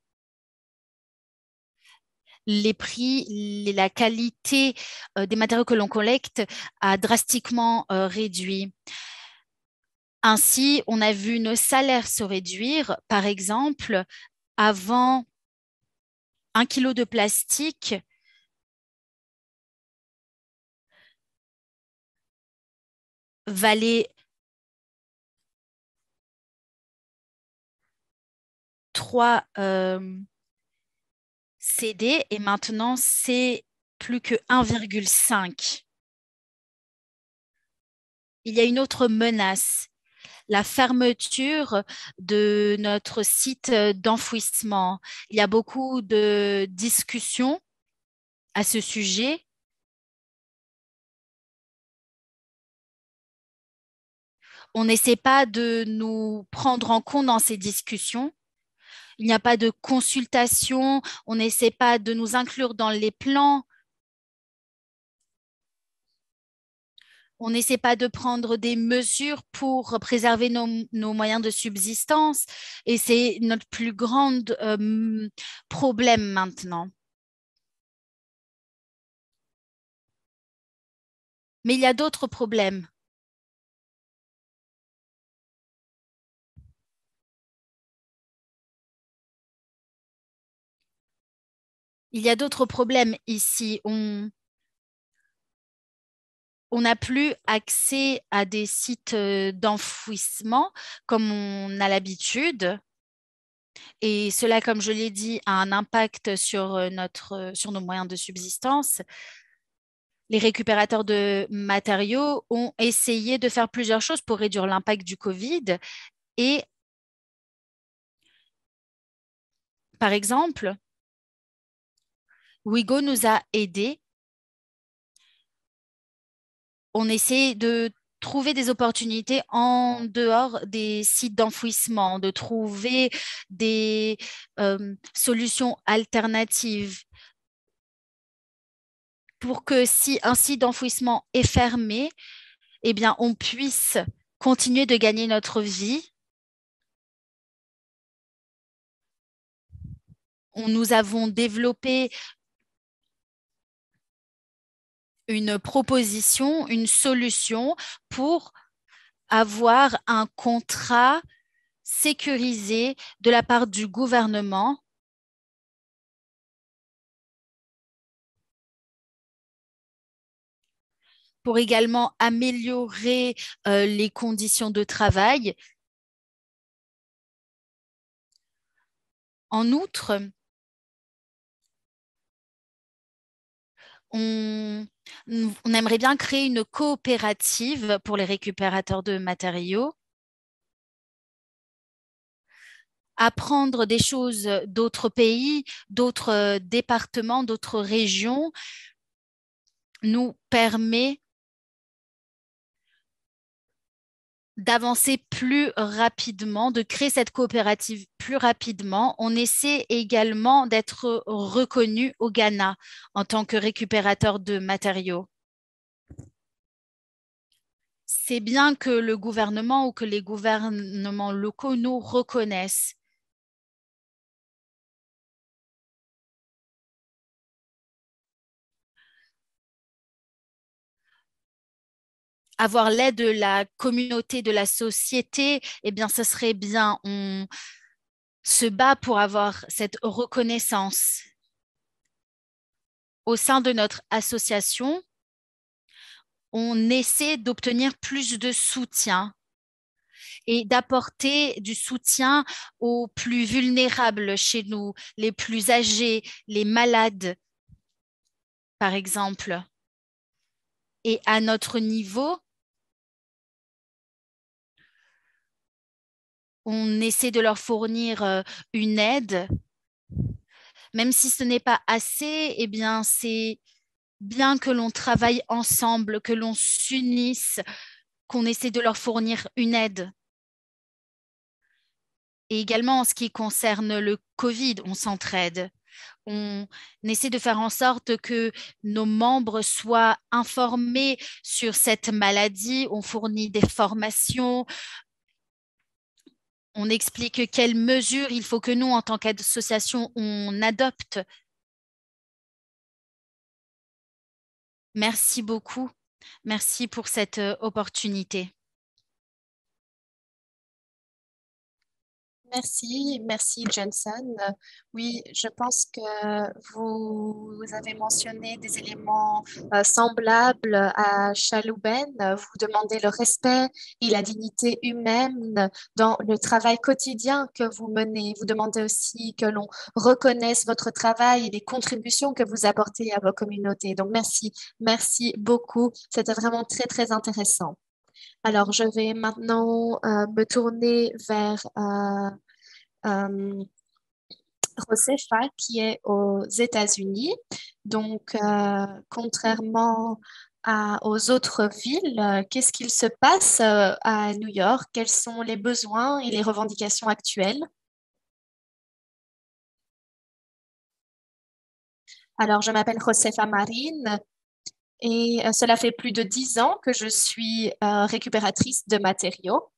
les prix, la qualité des matériaux que l'on collecte a drastiquement réduit. Ainsi, on a vu nos salaires se réduire. Par exemple, avant, 1 kilo de plastique valait 3 CD et maintenant c'est plus que 1,5. Il y a une autre menace, la fermeture de notre site d'enfouissement. Il y a beaucoup de discussions à ce sujet. On n'essaie pas de nous prendre en compte dans ces discussions. Il n'y a pas de consultation. On n'essaie pas de nous inclure dans les plans. On n'essaie pas de prendre des mesures pour préserver nos moyens de subsistance. Et c'est notre plus grand problème maintenant. Mais il y a d'autres problèmes. Il y a d'autres problèmes ici. On n'a plus accès à des sites d'enfouissement comme on a l'habitude. Et cela, comme je l'ai dit, a un impact sur sur nos moyens de subsistance. Les récupérateurs de matériaux ont essayé de faire plusieurs choses pour réduire l'impact du Covid. Et par exemple, Wigo nous a aidés. On essaie de trouver des opportunités en dehors des sites d'enfouissement, de trouver des solutions alternatives pour que si un site d'enfouissement est fermé, eh bien, on puisse continuer de gagner notre vie. Nous avons développé une proposition, une solution pour avoir un contrat sécurisé de la part du gouvernement pour également améliorer les conditions de travail. En outre, on, on aimerait bien créer une coopérative pour les récupérateurs de matériaux, apprendre des choses d'autres pays, d'autres départements, d'autres régions nous permet d'avancer plus rapidement, de créer cette coopérative plus rapidement. On essaie également d'être reconnu au Ghana en tant que récupérateur de matériaux. C'est bien que le gouvernement ou que les gouvernements locaux nous reconnaissent. Avoir l'aide de la communauté, de la société, eh bien, ce serait bien. On se bat pour avoir cette reconnaissance. Au sein de notre association, on essaie d'obtenir plus de soutien et d'apporter du soutien aux plus vulnérables chez nous, les plus âgés, les malades. par exemple. Et à notre niveau, on essaie de leur fournir une aide, même si ce n'est pas assez, eh bien, c'est bien que l'on travaille ensemble, que l'on s'unisse, qu'on essaie de leur fournir une aide. Et également en ce qui concerne le Covid, on s'entraide. On essaie de faire en sorte que nos membres soient informés sur cette maladie. On fournit des formations. On explique quelles mesures il faut que nous, en tant qu'association, on adopte. Merci beaucoup. Merci pour cette opportunité. Merci Johnson. Oui, je pense que vous avez mentionné des éléments semblables à Chalouben. Vous demandez le respect et la dignité humaine dans le travail quotidien que vous menez. Vous demandez aussi que l'on reconnaisse votre travail et les contributions que vous apportez à vos communautés. Donc merci beaucoup. C'était vraiment très intéressant. Alors, je vais maintenant me tourner vers euh, Josefa qui est aux États-Unis. Donc, contrairement aux autres villes, qu'est-ce qu'il se passe à New York? Quels sont les besoins et les revendications actuelles? Alors, je m'appelle Josefa Marine et cela fait plus de 10 ans que je suis récupératrice de matériaux.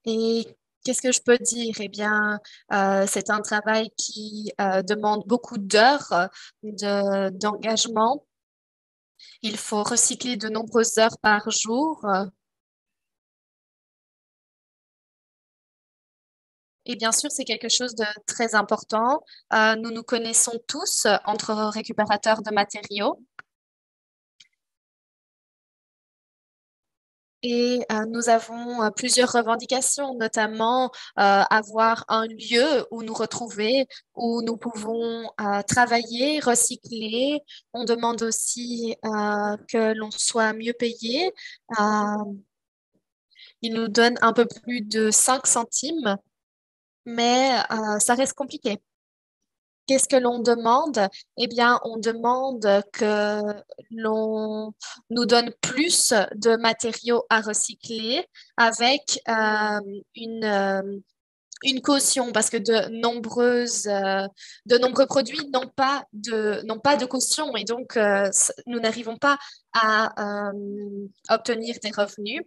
Et qu'est-ce que je peux dire? Eh bien, c'est un travail qui demande beaucoup d'heures d'engagement. Il faut recycler de nombreuses heures par jour. Et bien sûr, c'est quelque chose de très important. Nous nous connaissons tous entre récupérateurs de matériaux. Et nous avons plusieurs revendications, notamment avoir un lieu où nous retrouver, où nous pouvons travailler, recycler. On demande aussi que l'on soit mieux payé. Euh, ils nous donnent un peu plus de 5 centimes, mais ça reste compliqué. Qu'est-ce que l'on demande? Eh bien, on demande que l'on nous donne plus de matériaux à recycler avec une caution parce que de nombreux produits n'ont pas de caution et donc nous n'arrivons pas à obtenir des revenus.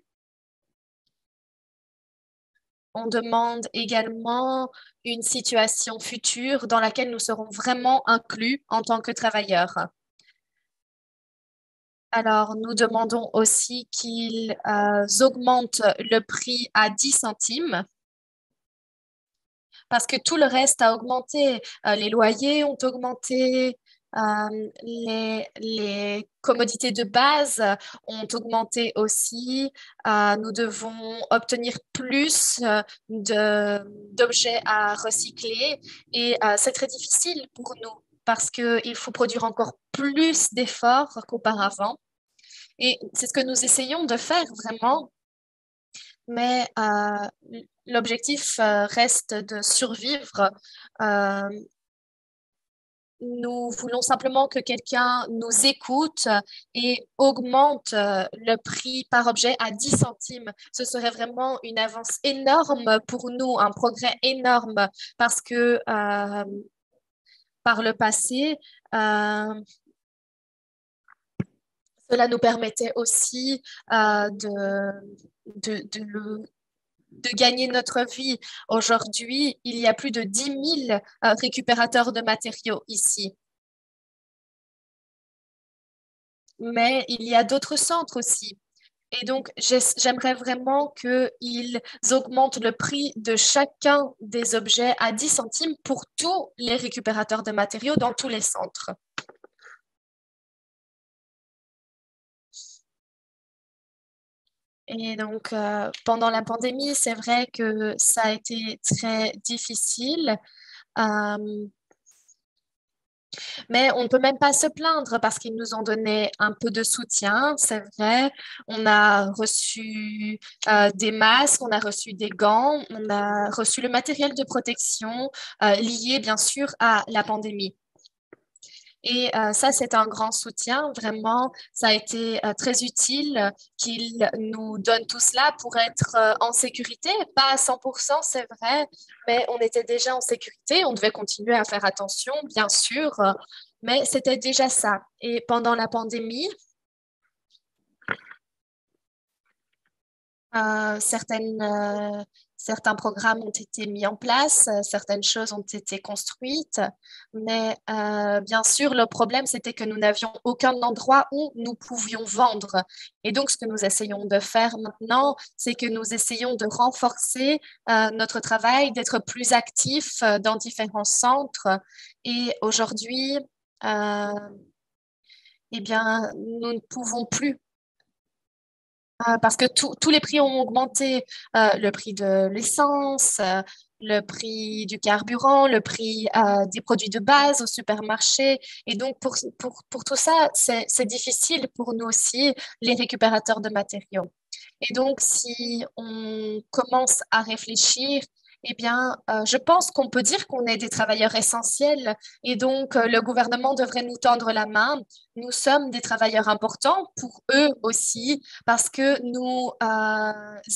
On demande également une situation future dans laquelle nous serons vraiment inclus en tant que travailleurs. Alors, nous demandons aussi qu'ils augmentent le prix à 10 centimes parce que tout le reste a augmenté. Les loyers ont augmenté, les commodités de base ont augmenté aussi. Nous devons obtenir plus d'objets à recycler et c'est très difficile pour nous parce qu'il faut produire encore plus d'efforts qu'auparavant. Et c'est ce que nous essayons de faire vraiment, mais l'objectif reste de survivre. Euh, nous voulons simplement que quelqu'un nous écoute et augmente le prix par objet à 10 centimes. Ce serait vraiment une avance énorme pour nous, un progrès énorme parce que par le passé, cela nous permettait aussi de de gagner notre vie. Aujourd'hui, il y a plus de 10 000 récupérateurs de matériaux ici. Mais il y a d'autres centres aussi. Et donc, j'aimerais vraiment qu'ils augmentent le prix de chacun des objets à 10 centimes pour tous les récupérateurs de matériaux dans tous les centres. Et donc, pendant la pandémie, c'est vrai que ça a été très difficile. Euh, Mais on ne peut même pas se plaindre parce qu'ils nous ont donné un peu de soutien, c'est vrai. On a reçu des masques, on a reçu des gants, on a reçu le matériel de protection lié bien sûr à la pandémie. Et ça, c'est un grand soutien. Vraiment, ça a été très utile qu'ils nous donnent tout cela pour être en sécurité. Pas à 100%, c'est vrai, mais on était déjà en sécurité. On devait continuer à faire attention, bien sûr, mais c'était déjà ça. Et pendant la pandémie, certains programmes ont été mis en place, certaines choses ont été construites, mais bien sûr, le problème, c'était que nous n'avions aucun endroit où nous pouvions vendre. Et donc, ce que nous essayons de faire maintenant, c'est que nous essayons de renforcer notre travail, d'être plus actifs dans différents centres. Et aujourd'hui, euh, eh bien, nous ne pouvons plus parce que tous les prix ont augmenté. Le prix de l'essence, le prix du carburant, le prix des produits de base au supermarché. Et donc, pour tout ça, c'est difficile pour nous aussi, les récupérateurs de matériaux. Et donc, si on commence à réfléchir, eh bien, je pense qu'on peut dire qu'on est des travailleurs essentiels et donc le gouvernement devrait nous tendre la main. Nous sommes des travailleurs importants pour eux aussi parce que nous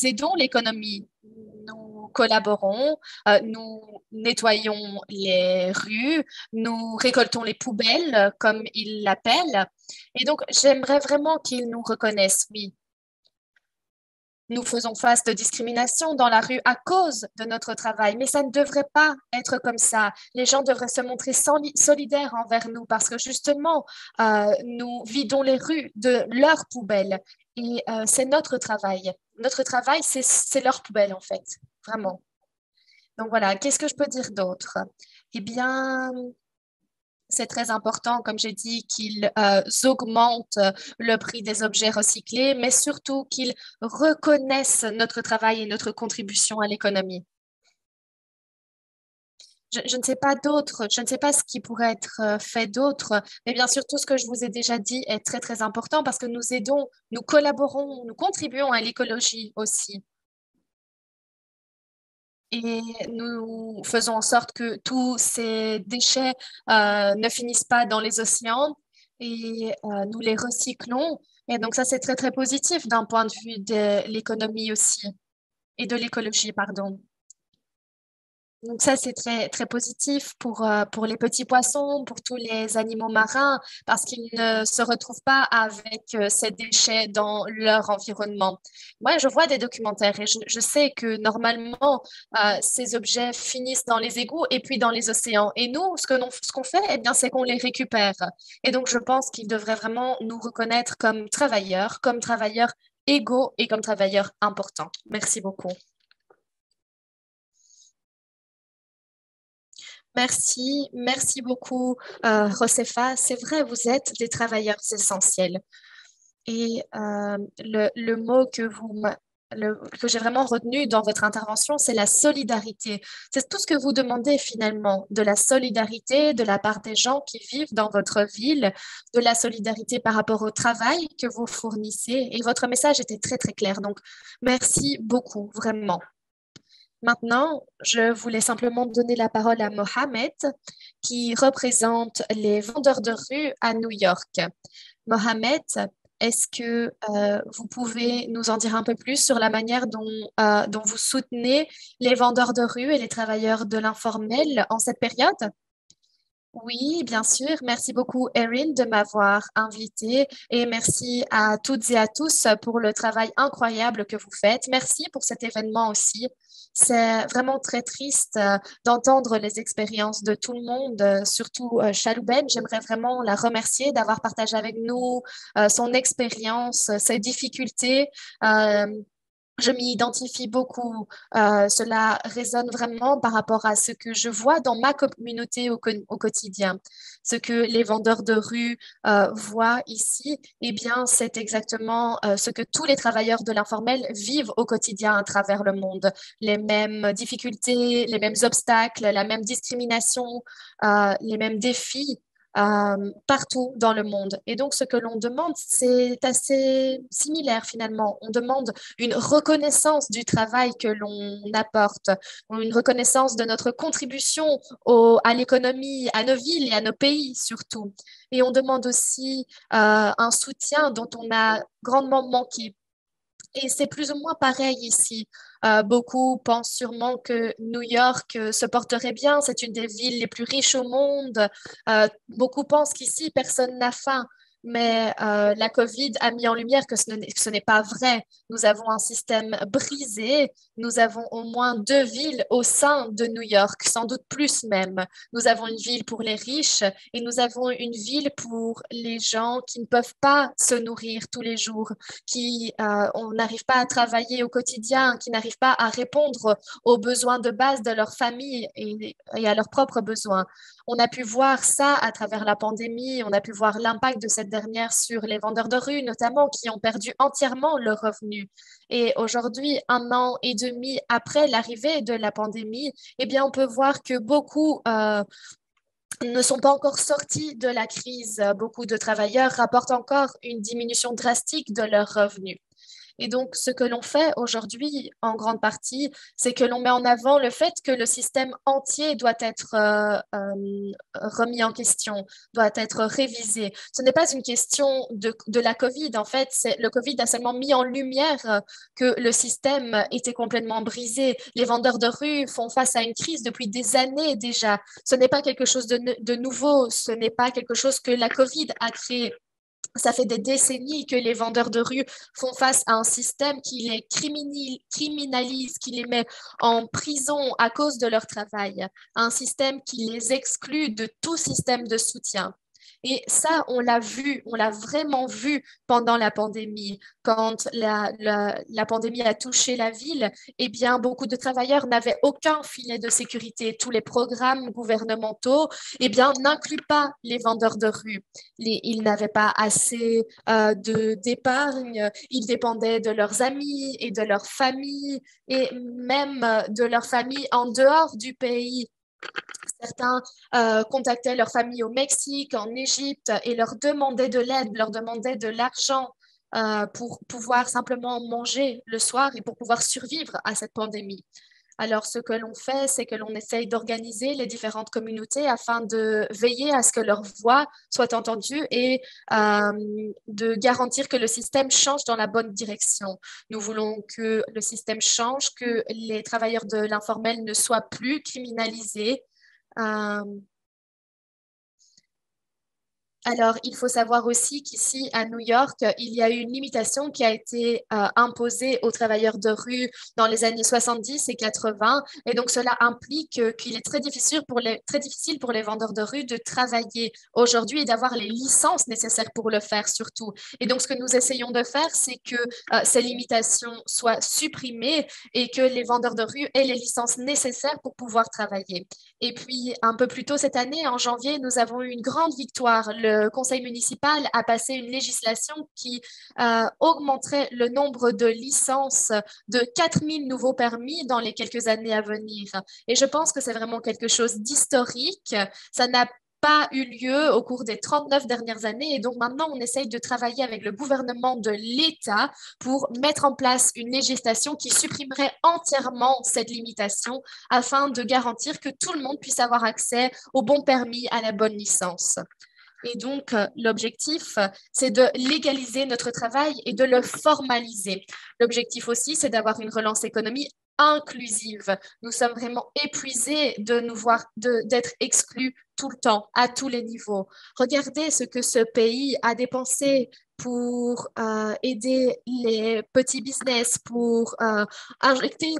aidons l'économie. Nous collaborons, nous nettoyons les rues, nous récoltons les poubelles, comme ils l'appellent. Et donc, j'aimerais vraiment qu'ils nous reconnaissent, oui. Nous faisons face de discrimination dans la rue à cause de notre travail, mais ça ne devrait pas être comme ça. Les gens devraient se montrer solidaires envers nous parce que justement, nous vidons les rues de leurs poubelles et c'est notre travail. Notre travail, c'est leur poubelle en fait, vraiment. Donc voilà, qu'est-ce que je peux dire d'autre? Eh bien, c'est très important, comme j'ai dit, qu'ils augmentent le prix des objets recyclés, mais surtout qu'ils reconnaissent notre travail et notre contribution à l'économie. Je ne sais pas d'autre, je ne sais pas ce qui pourrait être fait d'autre, mais bien sûr, tout ce que je vous ai déjà dit est très, très important parce que nous aidons, nous collaborons, nous contribuons à l'écologie aussi. Et nous faisons en sorte que tous ces déchets ne finissent pas dans les océans et nous les recyclons. Et donc ça, c'est très, très positif d'un point de vue de l'économie aussi et de l'écologie, pardon. Donc ça, c'est très, très positif pour les petits poissons, pour tous les animaux marins, parce qu'ils ne se retrouvent pas avec ces déchets dans leur environnement. Moi, je vois des documentaires et je sais que normalement, ces objets finissent dans les égouts et puis dans les océans. Et nous, ce qu'on fait, eh bien, c'est qu'on les récupère. Et donc, je pense qu'ils devraient vraiment nous reconnaître comme travailleurs égaux et comme travailleurs importants. Merci beaucoup. Merci, merci beaucoup, Josefa. C'est vrai, vous êtes des travailleurs essentiels. Et le mot que j'ai vraiment retenu dans votre intervention, c'est la solidarité. C'est tout ce que vous demandez finalement, de la solidarité de la part des gens qui vivent dans votre ville, de la solidarité par rapport au travail que vous fournissez. Et votre message était très, très clair. Donc, merci beaucoup, vraiment. Maintenant, je voulais simplement donner la parole à Mohamed, qui représente les vendeurs de rue à New York. Mohamed, est-ce que vous pouvez nous en dire un peu plus sur la manière dont vous soutenez les vendeurs de rue et les travailleurs de l'informel en cette période? Oui, bien sûr. Merci beaucoup, Erin, de m'avoir invitée et merci à toutes et à tous pour le travail incroyable que vous faites. Merci pour cet événement aussi. C'est vraiment très triste d'entendre les expériences de tout le monde, surtout Chalouben. J'aimerais vraiment la remercier d'avoir partagé avec nous son expérience, ses difficultés. Euh, je m'y identifie beaucoup. Cela résonne vraiment par rapport à ce que je vois dans ma communauté au quotidien. Ce que les vendeurs de rue voient ici, eh bien, c'est exactement ce que tous les travailleurs de l'informel vivent au quotidien à travers le monde. Les mêmes difficultés, les mêmes obstacles, la même discrimination, les mêmes défis. partout dans le monde. Et donc, ce que l'on demande, c'est assez similaire finalement. On demande une reconnaissance du travail que l'on apporte, une reconnaissance de notre contribution à l'économie, à nos villes et à nos pays surtout. Et on demande aussi un soutien dont on a grandement manqué. Et c'est plus ou moins pareil ici. Beaucoup pensent sûrement que New York se porterait bien. C'est une des villes les plus riches au monde. Beaucoup pensent qu'ici, personne n'a faim. Mais la COVID a mis en lumière que ce n'est pas vrai. Nous avons un système brisé. Nous avons au moins deux villes au sein de New York, sans doute plus même. Nous avons une ville pour les riches et nous avons une ville pour les gens qui ne peuvent pas se nourrir tous les jours, qui on n'arrive pas à travailler au quotidien, qui n'arrivent pas à répondre aux besoins de base de leur famille et à leurs propres besoins. On a pu voir ça à travers la pandémie, on a pu voir l'impact de cette dernière sur les vendeurs de rue, notamment, qui ont perdu entièrement leurs revenus. Et aujourd'hui, un an et demi après l'arrivée de la pandémie, eh bien, on peut voir que beaucoup ne sont pas encore sortis de la crise. Beaucoup de travailleurs rapportent encore une diminution drastique de leurs revenus. Et donc, ce que l'on fait aujourd'hui, en grande partie, c'est que l'on met en avant le fait que le système entier doit être remis en question, doit être révisé. Ce n'est pas une question de la COVID, en fait. Le COVID a seulement mis en lumière que le système était complètement brisé. Les vendeurs de rue font face à une crise depuis des années déjà. Ce n'est pas quelque chose de nouveau, ce n'est pas quelque chose que la COVID a créé. Ça fait des décennies que les vendeurs de rue font face à un système qui les criminalise, qui les met en prison à cause de leur travail, un système qui les exclut de tout système de soutien. Et ça, on l'a vu, on l'a vraiment vu pendant la pandémie. Quand la pandémie a touché la ville, eh bien, beaucoup de travailleurs n'avaient aucun filet de sécurité. Tous les programmes gouvernementaux, eh bien, n'incluent pas les vendeurs de rue. Ils n'avaient pas assez d'épargne, ils dépendaient de leurs amis et de leur famille, et même de leur famille en dehors du pays. Certains contactaient leur famille au Mexique, en Égypte, et leur demandaient de l'aide, leur demandaient de l'argent pour pouvoir simplement manger le soir et pour pouvoir survivre à cette pandémie. Alors, ce que l'on fait, c'est que l'on essaye d'organiser les différentes communautés afin de veiller à ce que leur voix soit entendue et de garantir que le système change dans la bonne direction. Nous voulons que le système change, que les travailleurs de l'informel ne soient plus criminalisés. Euh, alors, il faut savoir aussi qu'ici, à New York, il y a eu une limitation qui a été imposée aux travailleurs de rue dans les années 70 et 80. Et donc, cela implique qu'il est très difficile pour les vendeurs de rue de travailler aujourd'hui et d'avoir les licences nécessaires pour le faire surtout. Et donc, ce que nous essayons de faire, c'est que ces limitations soient supprimées et que les vendeurs de rue aient les licences nécessaires pour pouvoir travailler. Et puis, un peu plus tôt cette année, en janvier, nous avons eu une grande victoire. Le conseil municipal a passé une législation qui augmenterait le nombre de licences de 4000 nouveaux permis dans les quelques années à venir. Et je pense que c'est vraiment quelque chose d'historique. Ça n'a pas eu lieu au cours des 39 dernières années. Et donc maintenant, on essaye de travailler avec le gouvernement de l'État pour mettre en place une législation qui supprimerait entièrement cette limitation afin de garantir que tout le monde puisse avoir accès au bon permis, à la bonne licence. Et donc, l'objectif, c'est de légaliser notre travail et de le formaliser. L'objectif aussi, c'est d'avoir une relance économique inclusive. Nous sommes vraiment épuisés de nous voir, d'être exclus tout le temps, à tous les niveaux. Regardez ce que ce pays a dépensé pour aider les petits business, pour injecter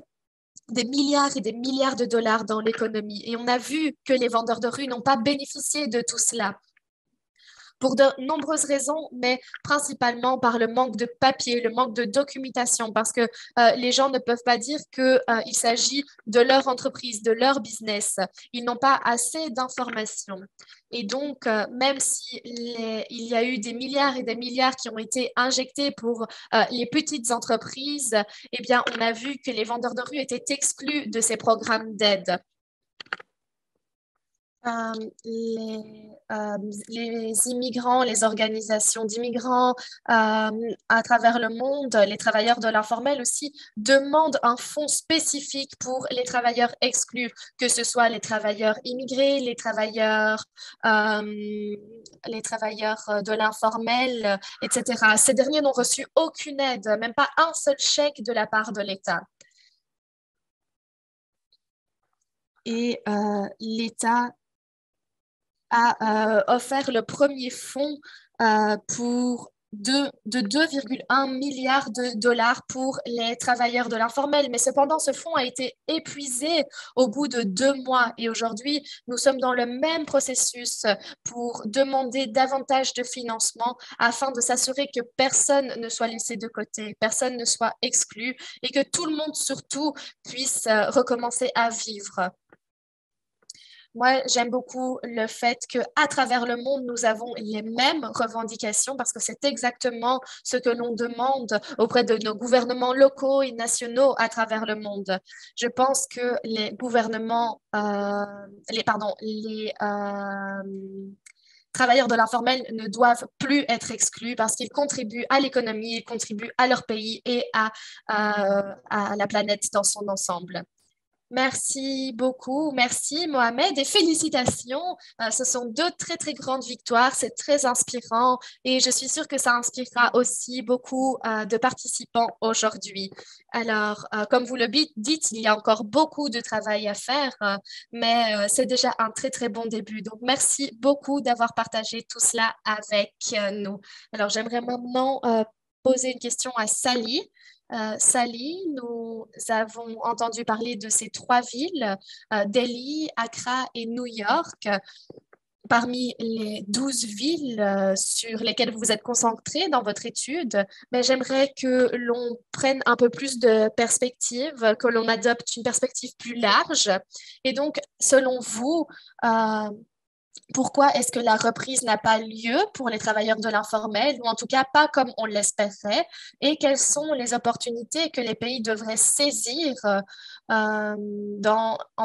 des milliards et des milliards de dollars dans l'économie. Et on a vu que les vendeurs de rue n'ont pas bénéficié de tout cela pour de nombreuses raisons, mais principalement par le manque de papier, le manque de documentation, parce que les gens ne peuvent pas dire qu'il s'agit de leur entreprise, de leur business. Ils n'ont pas assez d'informations. Et donc, même si il y a eu des milliards et des milliards qui ont été injectés pour les petites entreprises, eh bien, on a vu que les vendeurs de rue étaient exclus de ces programmes d'aide. euh, les immigrants, les organisations d'immigrants à travers le monde, les travailleurs de l'informel aussi, demandent un fonds spécifique pour les travailleurs exclus, que ce soit les travailleurs immigrés, euh, les travailleurs de l'informel, etc. Ces derniers n'ont reçu aucune aide, même pas un seul chèque de la part de l'État. Et l'État a offert le premier fonds de 2,1 milliards de dollars pour les travailleurs de l'informel. Mais cependant, ce fonds a été épuisé au bout de 2 mois. Et aujourd'hui, nous sommes dans le même processus pour demander davantage de financement afin de s'assurer que personne ne soit laissé de côté, personne ne soit exclu et que tout le monde, surtout, puisse recommencer à vivre. Moi, j'aime beaucoup le fait qu'à travers le monde, nous avons les mêmes revendications parce que c'est exactement ce que l'on demande auprès de nos gouvernements locaux et nationaux à travers le monde. Je pense que les gouvernements, les travailleurs de l'informel ne doivent plus être exclus parce qu'ils contribuent à l'économie, ils contribuent à leur pays et à la planète dans son ensemble. Merci beaucoup. Merci Mohamed et félicitations. Ce sont deux très, très grandes victoires. C'est très inspirant et je suis sûre que ça inspirera aussi beaucoup de participants aujourd'hui. Alors, comme vous le dites, il y a encore beaucoup de travail à faire, mais c'est déjà un très, très bon début. Donc, merci beaucoup d'avoir partagé tout cela avec nous. Alors, j'aimerais maintenant poser une question à Sally. Sally, nous avons entendu parler de ces trois villes, Delhi, Accra et New York, parmi les 12 villes sur lesquelles vous vous êtes concentré dans votre étude. Mais j'aimerais que l'on prenne un peu plus de perspective, que l'on adopte une perspective plus large. Et donc, selon vous, euh, pourquoi est-ce que la reprise n'a pas lieu pour les travailleurs de l'informel, ou en tout cas pas comme on l'espérait, et quelles sont les opportunités que les pays devraient saisir en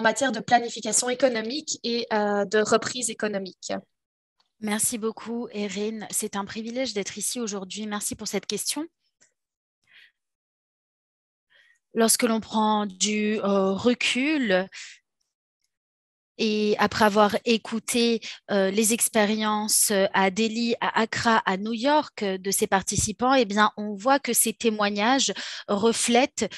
matière de planification économique et de reprise économique? Merci beaucoup, Erin. C'est un privilège d'être ici aujourd'hui. Merci pour cette question. Lorsque l'on prend du recul et après avoir écouté les expériences à Delhi, à Accra, à New York de ces participants, eh bien, on voit que ces témoignages reflètent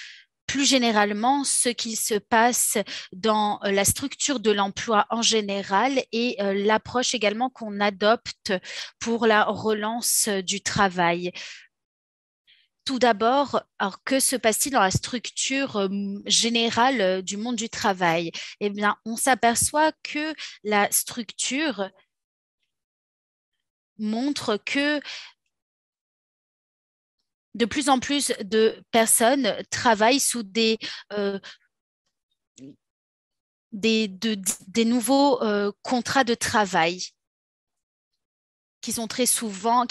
plus généralement ce qui se passe dans la structure de l'emploi en général et l'approche également qu'on adopte pour la relance du travail. Tout d'abord, alors que se passe-t-il dans la structure générale du monde du travail? Eh bien, on s'aperçoit que la structure montre que de plus en plus de personnes travaillent sous euh, des nouveaux contrats de travail qui font très souvent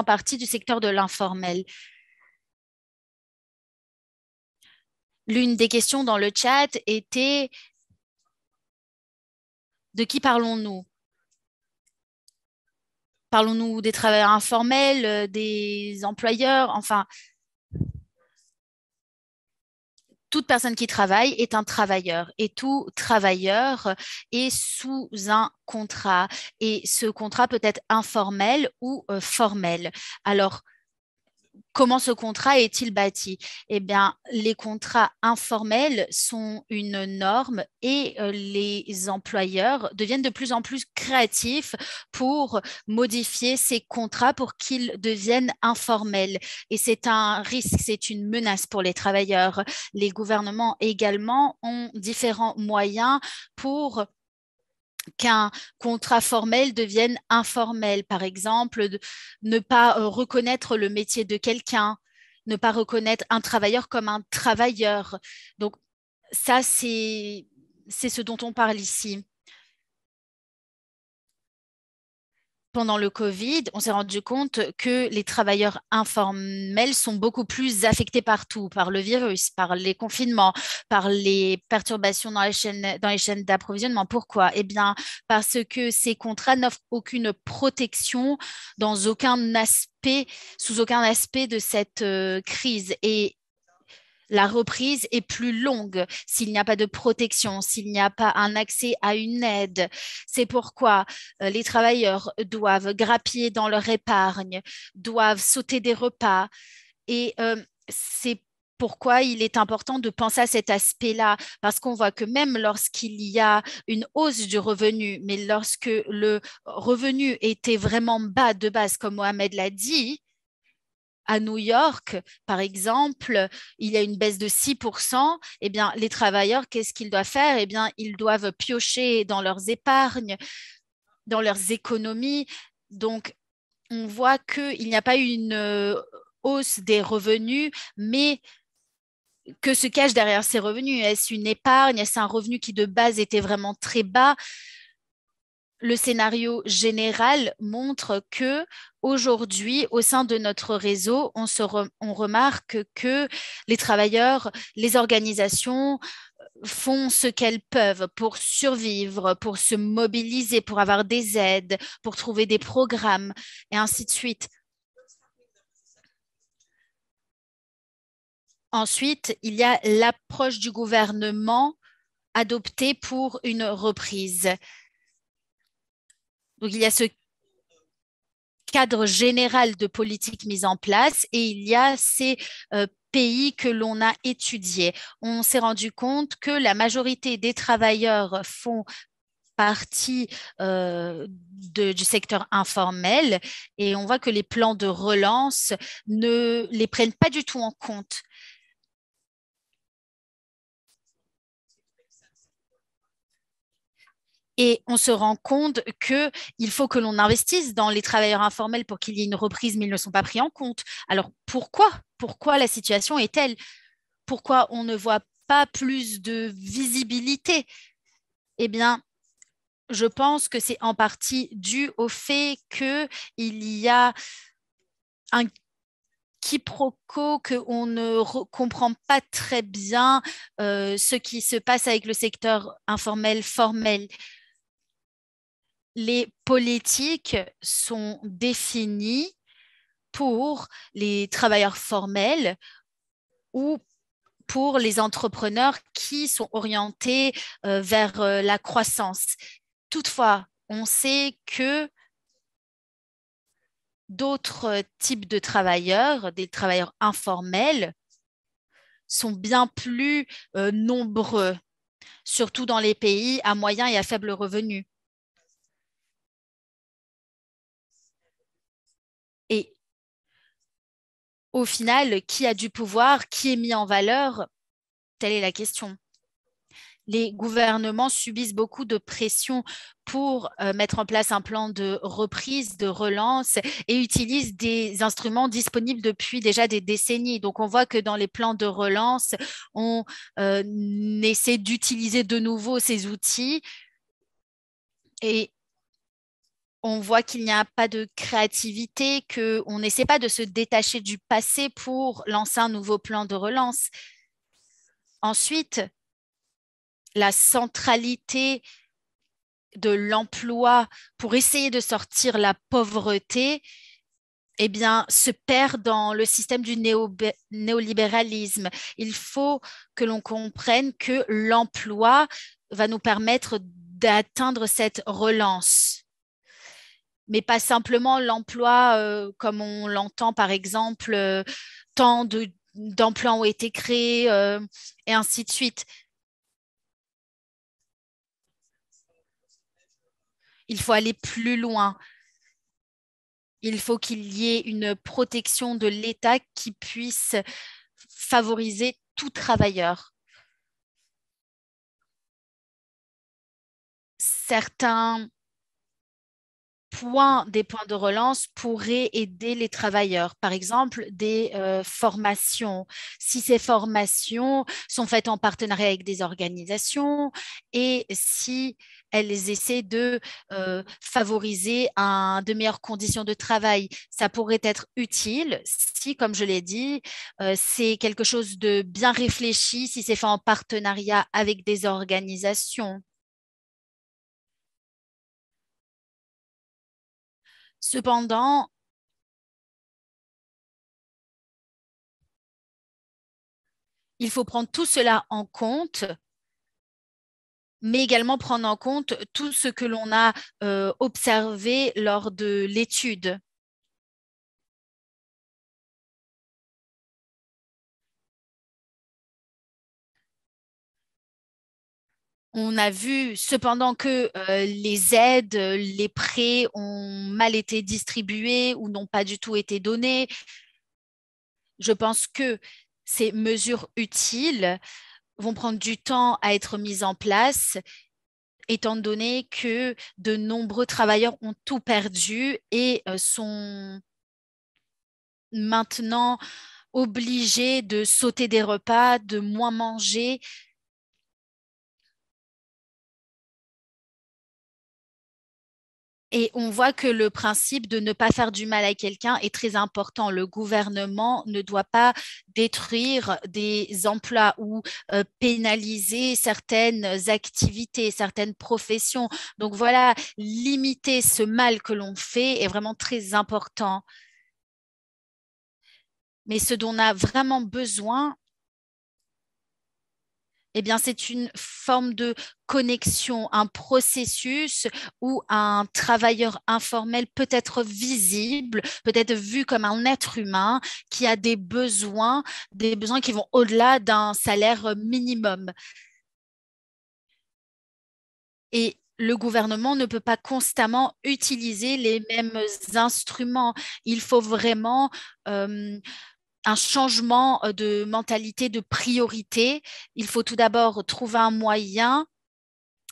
partie du secteur de l'informel. L'une des questions dans le chat était de qui parlons-nous? Parlons-nous des travailleurs informels, des employeurs? Enfin, toute personne qui travaille est un travailleur et tout travailleur est sous un contrat et ce contrat peut être informel ou formel. Alors, comment ce contrat est-il bâti? Eh bien, les contrats informels sont une norme et les employeurs deviennent de plus en plus créatifs pour modifier ces contrats pour qu'ils deviennent informels. Et c'est un risque, c'est une menace pour les travailleurs. Les gouvernements également ont différents moyens pour qu'un contrat formel devienne informel. Par exemple, ne pas reconnaître le métier de quelqu'un, ne pas reconnaître un travailleur comme un travailleur. Donc, ça, c'est ce dont on parle ici. pendant le Covid, on s'est rendu compte que les travailleurs informels sont beaucoup plus affectés partout, par le virus, par les confinements, par les perturbations dans les chaînes d'approvisionnement. Pourquoi? Eh bien, parce que ces contrats n'offrent aucune protection dans aucun aspect, sous aucun aspect de cette crise. Et la reprise est plus longue s'il n'y a pas de protection, s'il n'y a pas un accès à une aide. C'est pourquoi les travailleurs doivent grappiller dans leur épargne, doivent sauter des repas. Et c'est pourquoi il est important de penser à cet aspect-là, parce qu'on voit que même lorsqu'il y a une hausse du revenu, mais lorsque le revenu était vraiment bas de base, comme Mohamed l'a dit, à New York, par exemple, il y a une baisse de 6%, eh bien, les travailleurs, qu'est-ce qu'ils doivent faire? Eh bien, ils doivent piocher dans leurs épargnes, dans leurs économies. Donc, on voit qu'il n'y a pas eu une hausse des revenus, mais que se cache derrière ces revenus? Est-ce une épargne? Est-ce un revenu qui de base était vraiment très bas? Le scénario général montre que aujourd'hui, au sein de notre réseau, on remarque que les travailleurs, les organisations font ce qu'elles peuvent pour survivre, pour se mobiliser, pour avoir des aides, pour trouver des programmes et ainsi de suite. Ensuite, il y a l'approche du gouvernement adoptée pour une reprise. Donc, il y a ce cadre général de politique mise en place et il y a ces pays que l'on a étudiés. On s'est rendu compte que la majorité des travailleurs font partie du secteur informel et on voit que les plans de relance ne les prennent pas du tout en compte. Et on se rend compte qu'il faut que l'on investisse dans les travailleurs informels pour qu'il y ait une reprise, mais ils ne sont pas pris en compte. Alors pourquoi? Pourquoi la situation est telle? Pourquoi on ne voit pas plus de visibilité? Eh bien, je pense que c'est en partie dû au fait qu'il y a un quiproquo, qu'on ne comprend pas très bien ce qui se passe avec le secteur informel, formel. Les politiques sont définies pour les travailleurs formels ou pour les entrepreneurs qui sont orientés vers la croissance. Toutefois, on sait que d'autres types de travailleurs, des travailleurs informels, sont bien plus nombreux, surtout dans les pays à moyen et à faible revenu. Et au final, qui a du pouvoir, qui est mis en valeur? Telle est la question. Les gouvernements subissent beaucoup de pression pour mettre en place un plan de reprise, de relance et utilisent des instruments disponibles depuis déjà des décennies. Donc, on voit que dans les plans de relance, on essaie d'utiliser de nouveau ces outils et on voit qu'il n'y a pas de créativité, qu'on n'essaie pas de se détacher du passé pour lancer un nouveau plan de relance. Ensuite, la centralité de l'emploi pour essayer de sortir la pauvreté, eh bien, se perd dans le système du néolibéralisme. Il faut que l'on comprenne que l'emploi va nous permettre d'atteindre cette relance, mais pas simplement l'emploi comme on l'entend, par exemple, tant d'emplois ont été créés et ainsi de suite. Il faut aller plus loin. Il faut qu'il y ait une protection de l'État qui puisse favoriser tout travailleur. Certains des points de relance pourraient aider les travailleurs. Par exemple, des formations. Si ces formations sont faites en partenariat avec des organisations et si elles essaient de favoriser de meilleures conditions de travail, ça pourrait être utile si, comme je l'ai dit, c'est quelque chose de bien réfléchi, si c'est fait en partenariat avec des organisations. Cependant, il faut prendre tout cela en compte, mais également prendre en compte tout ce que l'on a observé lors de l'étude. On a vu cependant que les aides, les prêts ont mal été distribués ou n'ont pas du tout été donnés. Je pense que ces mesures utiles vont prendre du temps à être mises en place, étant donné que de nombreux travailleurs ont tout perdu et sont maintenant obligés de sauter des repas, de moins manger. Et on voit que le principe de ne pas faire du mal à quelqu'un est très important. Le gouvernement ne doit pas détruire des emplois ou pénaliser certaines activités, certaines professions. Donc voilà, limiter ce mal que l'on fait est vraiment très important. Mais ce dont on a vraiment besoin, eh bien, c'est une forme de connexion, un processus où un travailleur informel peut être visible, peut être vu comme un être humain qui a des besoins qui vont au-delà d'un salaire minimum. Et le gouvernement ne peut pas constamment utiliser les mêmes instruments. Il faut vraiment un changement de mentalité, de priorité. Il faut tout d'abord trouver un moyen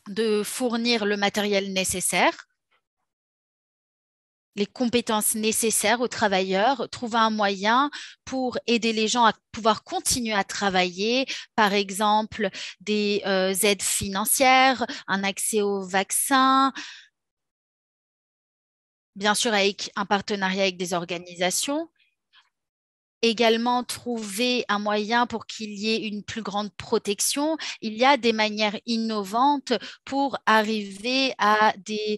de fournir le matériel nécessaire, les compétences nécessaires aux travailleurs, trouver un moyen pour aider les gens à pouvoir continuer à travailler, par exemple des aides financières, un accès aux vaccins, bien sûr avec un partenariat avec des organisations. Également trouver un moyen pour qu'il y ait une plus grande protection. Il y a des manières innovantes pour arriver à des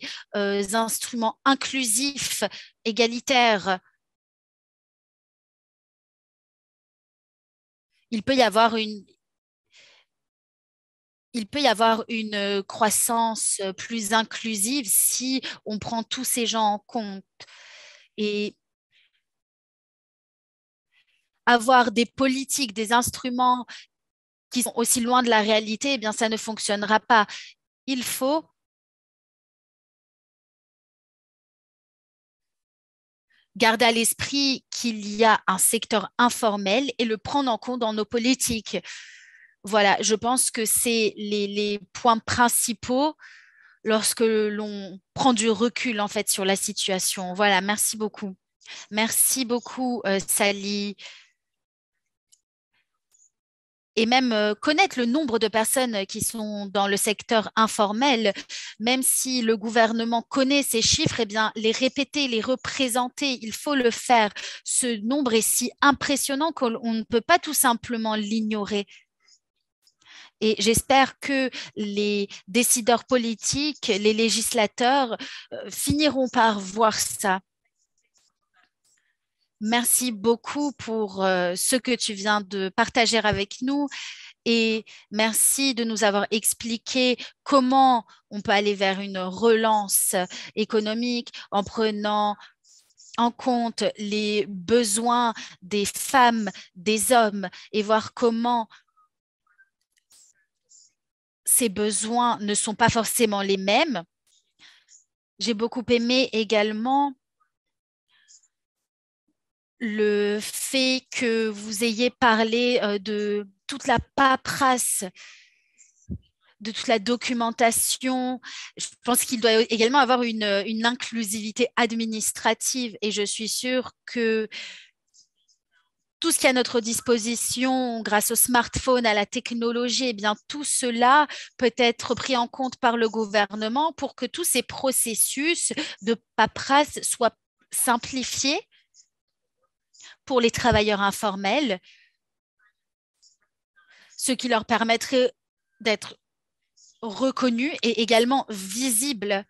instruments inclusifs, égalitaires. Il peut y avoir une, il peut y avoir une croissance plus inclusive si on prend tous ces gens en compte. Et avoir des politiques, des instruments qui sont aussi loin de la réalité, eh bien, ça ne fonctionnera pas. Il faut garder à l'esprit qu'il y a un secteur informel et le prendre en compte dans nos politiques. Voilà, je pense que c'est les points principaux lorsque l'on prend du recul en fait sur la situation. Voilà, merci beaucoup. Merci beaucoup, Sally. Et même connaître le nombre de personnes qui sont dans le secteur informel, même si le gouvernement connaît ces chiffres, eh bien, les répéter, les représenter, il faut le faire. Ce nombre est si impressionnant qu'on ne peut pas tout simplement l'ignorer. Et j'espère que les décideurs politiques, les législateurs finiront par voir ça. Merci beaucoup pour ce que tu viens de partager avec nous et merci de nous avoir expliqué comment on peut aller vers une relance économique en prenant en compte les besoins des femmes, des hommes et voir comment ces besoins ne sont pas forcément les mêmes. J'ai beaucoup aimé également le fait que vous ayez parlé de toute la paperasse de toute la documentation. Je pense qu'il doit également avoir une inclusivité administrative et je suis sûre que tout ce qui est à notre disposition grâce au smartphone, à la technologie, eh bien, tout cela peut être pris en compte par le gouvernement pour que tous ces processus de paperasse soient simplifiés pour les travailleurs informels, ce qui leur permettrait d'être reconnus et également visibles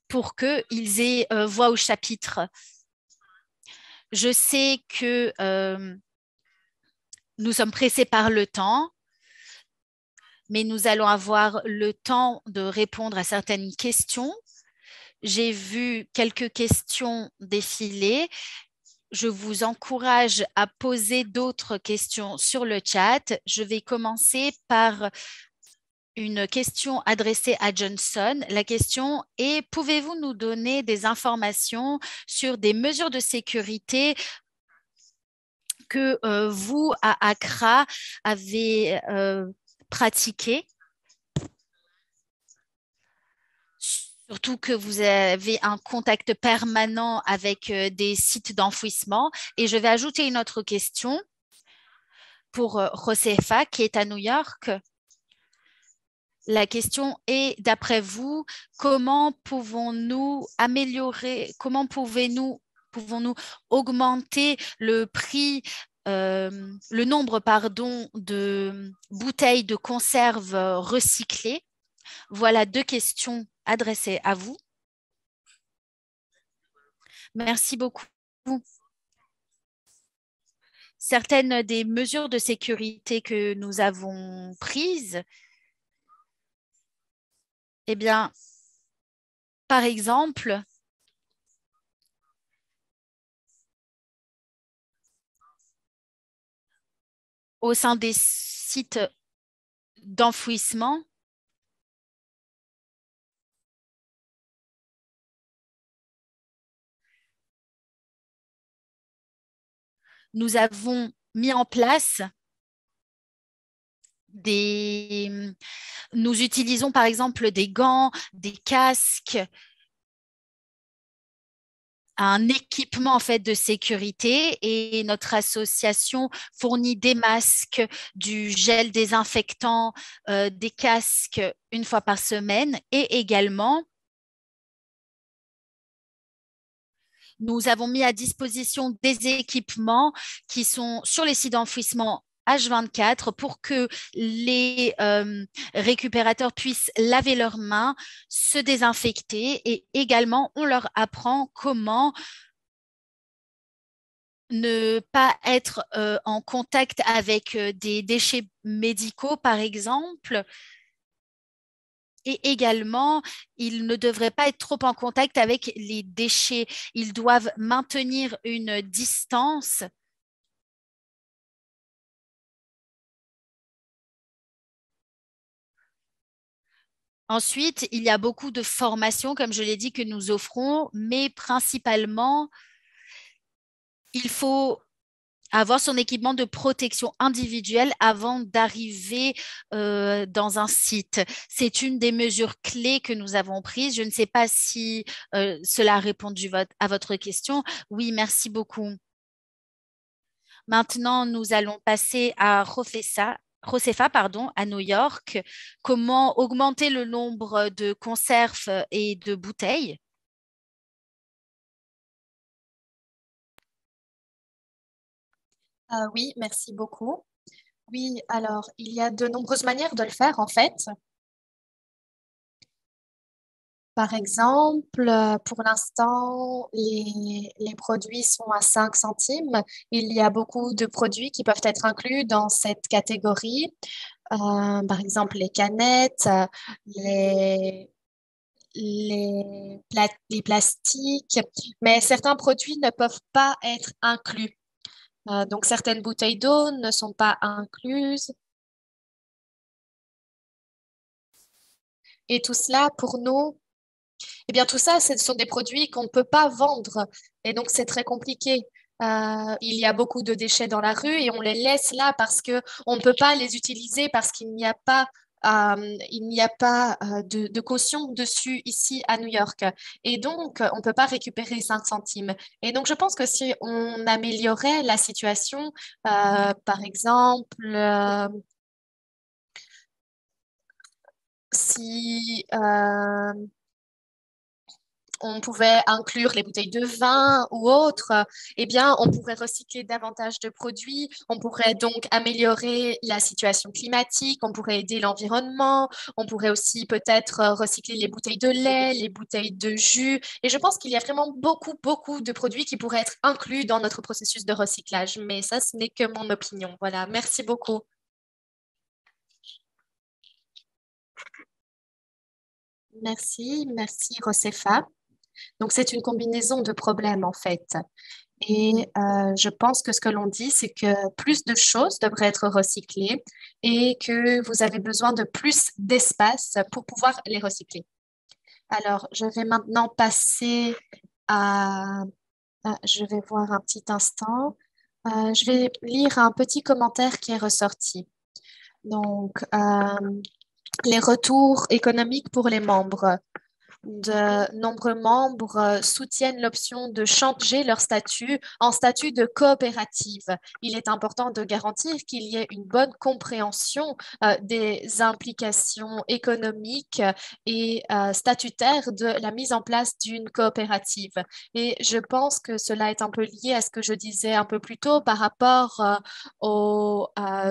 pour qu'ils aient voix au chapitre. Je sais que nous sommes pressés par le temps, mais nous allons avoir le temps de répondre à certaines questions. J'ai vu quelques questions défiler. Je vous encourage à poser d'autres questions sur le chat. Je vais commencer par une question adressée à Johnson. La question est, pouvez-vous nous donner des informations sur des mesures de sécurité que vous, à Accra, avez pratiquées? Surtout que vous avez un contact permanent avec des sites d'enfouissement. Et je vais ajouter une autre question pour Josefa, qui est à New York. La question est, d'après vous, comment pouvons-nous améliorer, comment pouvons-nous augmenter le prix, le nombre, pardon, de bouteilles de conserve recyclées? Voilà deux questions adressées à vous. Merci beaucoup. Certaines des mesures de sécurité que nous avons prises, eh bien, par exemple, au sein des sites d'enfouissement, nous avons mis en place nous utilisons par exemple des gants, des casques, un équipement en fait de sécurité et notre association fournit des masques, du gel désinfectant, des casques une fois par semaine et également nous avons mis à disposition des équipements qui sont sur les sites d'enfouissement H24 pour que les récupérateurs puissent laver leurs mains, se désinfecter et également on leur apprend comment ne pas être en contact avec des déchets médicaux, par exemple. Et également, ils ne devraient pas être trop en contact avec les déchets. Ils doivent maintenir une distance. Ensuite, il y a beaucoup de formations, comme je l'ai dit, que nous offrons, mais principalement, il faut avoir son équipement de protection individuelle avant d'arriver dans un site. C'est une des mesures clés que nous avons prises. Je ne sais pas si cela a répondu à votre question. Oui, merci beaucoup. Maintenant, nous allons passer à Josefa, pardon, à New York. Comment augmenter le nombre de conserves et de bouteilles? Oui, merci beaucoup. Oui, alors, il y a de nombreuses manières de le faire, en fait. Par exemple, pour l'instant, les produits sont à 5 centimes. Il y a beaucoup de produits qui peuvent être inclus dans cette catégorie. Par exemple, les canettes, les, les plastiques, mais certains produits ne peuvent pas être inclus. Donc, certaines bouteilles d'eau ne sont pas incluses. Et tout cela, pour nous, eh bien, tout ça, ce sont des produits qu'on ne peut pas vendre. Et donc, c'est très compliqué. Il y a beaucoup de déchets dans la rue et on les laisse là parce que on ne peut pas les utiliser parce qu'il n'y a pas il n'y a pas de caution dessus ici à New York. Et donc, on ne peut pas récupérer 5 centimes. Et donc, je pense que si on améliorait la situation, par exemple, si on pouvait inclure les bouteilles de vin ou autres, eh bien, on pourrait recycler davantage de produits, on pourrait donc améliorer la situation climatique, on pourrait aider l'environnement, on pourrait aussi peut-être recycler les bouteilles de lait, les bouteilles de jus. Et je pense qu'il y a vraiment beaucoup, beaucoup de produits qui pourraient être inclus dans notre processus de recyclage. Mais ça, ce n'est que mon opinion. Voilà, merci beaucoup. Merci, merci Rosefa. Donc, c'est une combinaison de problèmes en fait. Et je pense que ce que l'on dit, c'est que plus de choses devraient être recyclées et que vous avez besoin de plus d'espace pour pouvoir les recycler. Alors, je vais maintenant passer à... je vais voir un petit instant. Je vais lire un petit commentaire qui est ressorti. Donc, les retours économiques pour les membres. De nombreux membres soutiennent l'option de changer leur statut en statut de coopérative. Il est important de garantir qu'il y ait une bonne compréhension des implications économiques et statutaires de la mise en place d'une coopérative. Et je pense que cela est un peu lié à ce que je disais un peu plus tôt par rapport au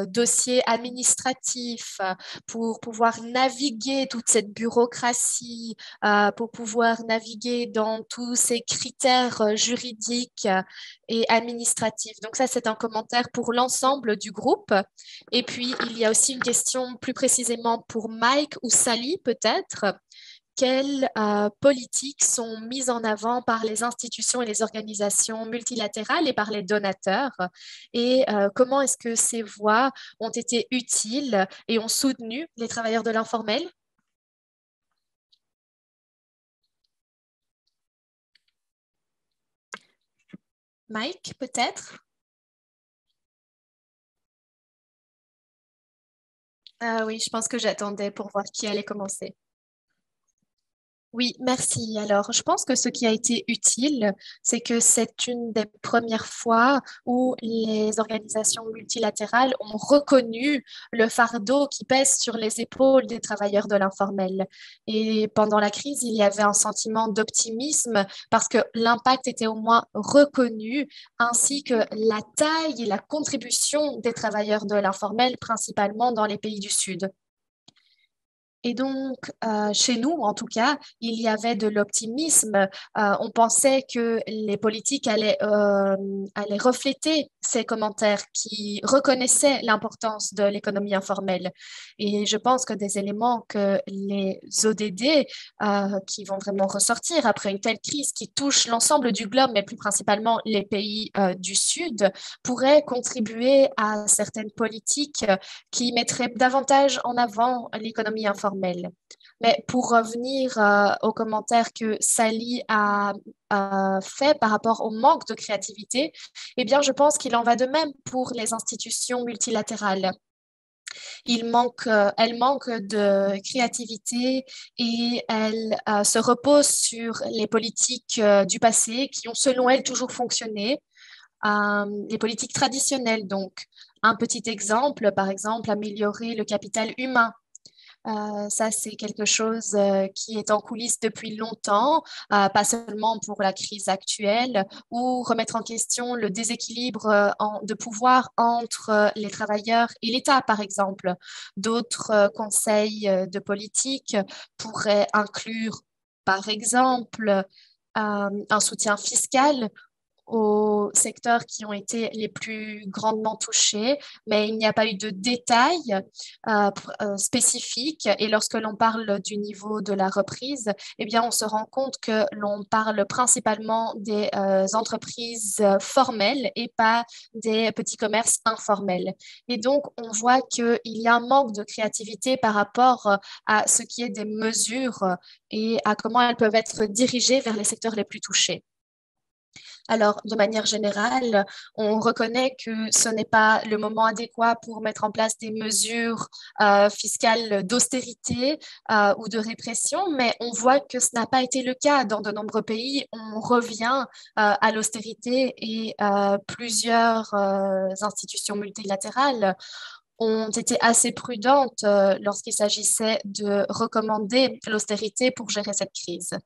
dossier administratif pour pouvoir naviguer toute cette bureaucratie pour pouvoir naviguer dans tous ces critères juridiques et administratifs. Donc ça, c'est un commentaire pour l'ensemble du groupe. Et puis, il y a aussi une question plus précisément pour Mike ou Sally, peut-être. Quelles politiques sont mises en avant par les institutions et les organisations multilatérales et par les donateurs? Et comment est-ce que ces voix ont été utiles et ont soutenu les travailleurs de l'informel? Mike, peut-être? Ah oui, je pense que j'attendais pour voir qui allait commencer. Oui, merci. Alors, je pense que ce qui a été utile, c'est que c'est une des premières fois où les organisations multilatérales ont reconnu le fardeau qui pèse sur les épaules des travailleurs de l'informel. Et pendant la crise, il y avait un sentiment d'optimisme parce que l'impact était au moins reconnu, ainsi que la taille et la contribution des travailleurs de l'informel, principalement dans les pays du Sud. Et donc, chez nous, en tout cas, il y avait de l'optimisme. On pensait que les politiques allaient refléter ces commentaires qui reconnaissaient l'importance de l'économie informelle. Et je pense que des éléments que les ODD, qui vont vraiment ressortir après une telle crise qui touche l'ensemble du globe, mais plus principalement les pays du Sud, pourraient contribuer à certaines politiques qui mettrait davantage en avant l'économie informelle. Mais pour revenir aux commentaires que Sally a fait par rapport au manque de créativité, eh bien, je pense qu'il en va de même pour les institutions multilatérales. Elles manquent de créativité et elles se reposent sur les politiques du passé qui ont, selon elles, toujours fonctionné, les politiques traditionnelles. Donc, un petit exemple, par exemple, améliorer le capital humain. Ça, c'est quelque chose qui est en coulisses depuis longtemps, pas seulement pour la crise actuelle, ou remettre en question le déséquilibre de pouvoir entre les travailleurs et l'État, par exemple. D'autres conseils de politique pourraient inclure, par exemple, un soutien fiscal aux secteurs qui ont été les plus grandement touchés, mais il n'y a pas eu de détails spécifiques. Et lorsque l'on parle du niveau de la reprise, eh bien, on se rend compte que l'on parle principalement des entreprises formelles et pas des petits commerces informels. Et donc, on voit qu'il y a un manque de créativité par rapport à ce qui est des mesures et à comment elles peuvent être dirigées vers les secteurs les plus touchés. Alors, de manière générale, on reconnaît que ce n'est pas le moment adéquat pour mettre en place des mesures fiscales d'austérité ou de répression, mais on voit que ce n'a pas été le cas dans de nombreux pays. On revient à l'austérité et plusieurs institutions multilatérales ont été assez prudentes lorsqu'il s'agissait de recommander l'austérité pour gérer cette crise.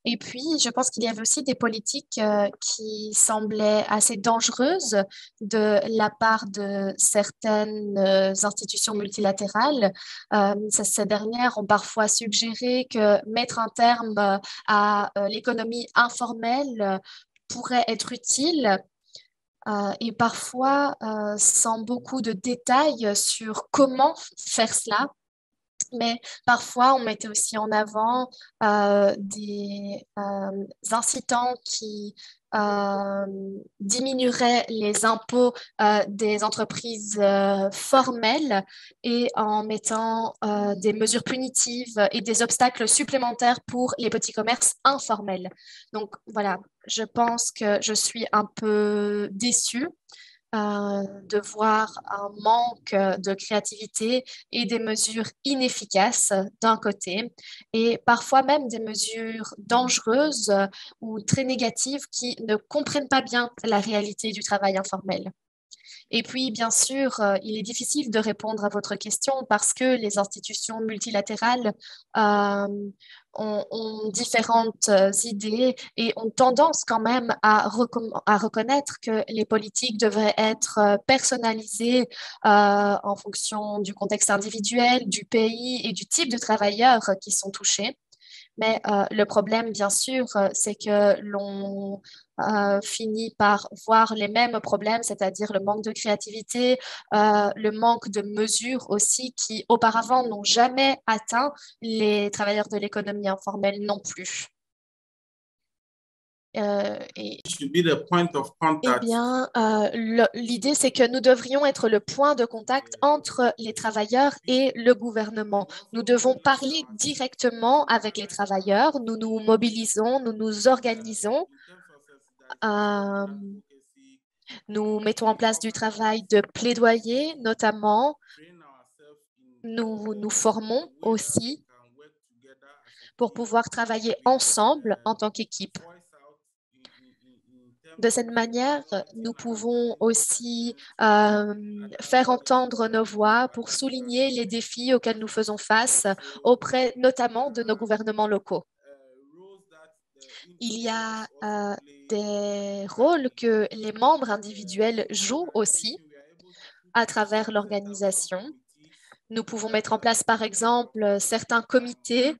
Et puis, je pense qu'il y avait aussi des politiques qui semblaient assez dangereuses de la part de certaines institutions multilatérales. Ces dernières ont parfois suggéré que mettre un terme à l'économie informelle pourrait être utile et parfois sans beaucoup de détails sur comment faire cela. Mais parfois, on mettait aussi en avant des incitants qui euh, diminueraient les impôts des entreprises formelles et en mettant des mesures punitives et des obstacles supplémentaires pour les petits commerces informels. Donc voilà, je pense que je suis un peu déçue de voir un manque de créativité et des mesures inefficaces d'un côté, et parfois même des mesures dangereuses ou très négatives qui ne comprennent pas bien la réalité du travail informel. Et puis, bien sûr, il est difficile de répondre à votre question parce que les institutions multilatérales euh, ont différentes idées et ont tendance quand même à reconnaître que les politiques devraient être personnalisées en fonction du contexte individuel, du pays et du type de travailleurs qui sont touchés. Mais le problème, bien sûr, c'est que l'on finit par voir les mêmes problèmes, c'est-à-dire le manque de créativité, le manque de mesures aussi qui auparavant n'ont jamais atteint les travailleurs de l'économie informelle non plus. Eh bien, l'idée, c'est que nous devrions être le point de contact entre les travailleurs et le gouvernement. Nous devons parler directement avec les travailleurs. Nous nous mobilisons, nous nous organisons. Euh, Nous mettons en place du travail de plaidoyer, notamment. Nous nous formons aussi pour pouvoir travailler ensemble en tant qu'équipe. De cette manière, nous pouvons aussi faire entendre nos voix pour souligner les défis auxquels nous faisons face auprès notamment de nos gouvernements locaux. Il y a des rôles que les membres individuels jouent aussi à travers l'organisation. Nous pouvons mettre en place, par exemple, certains comités,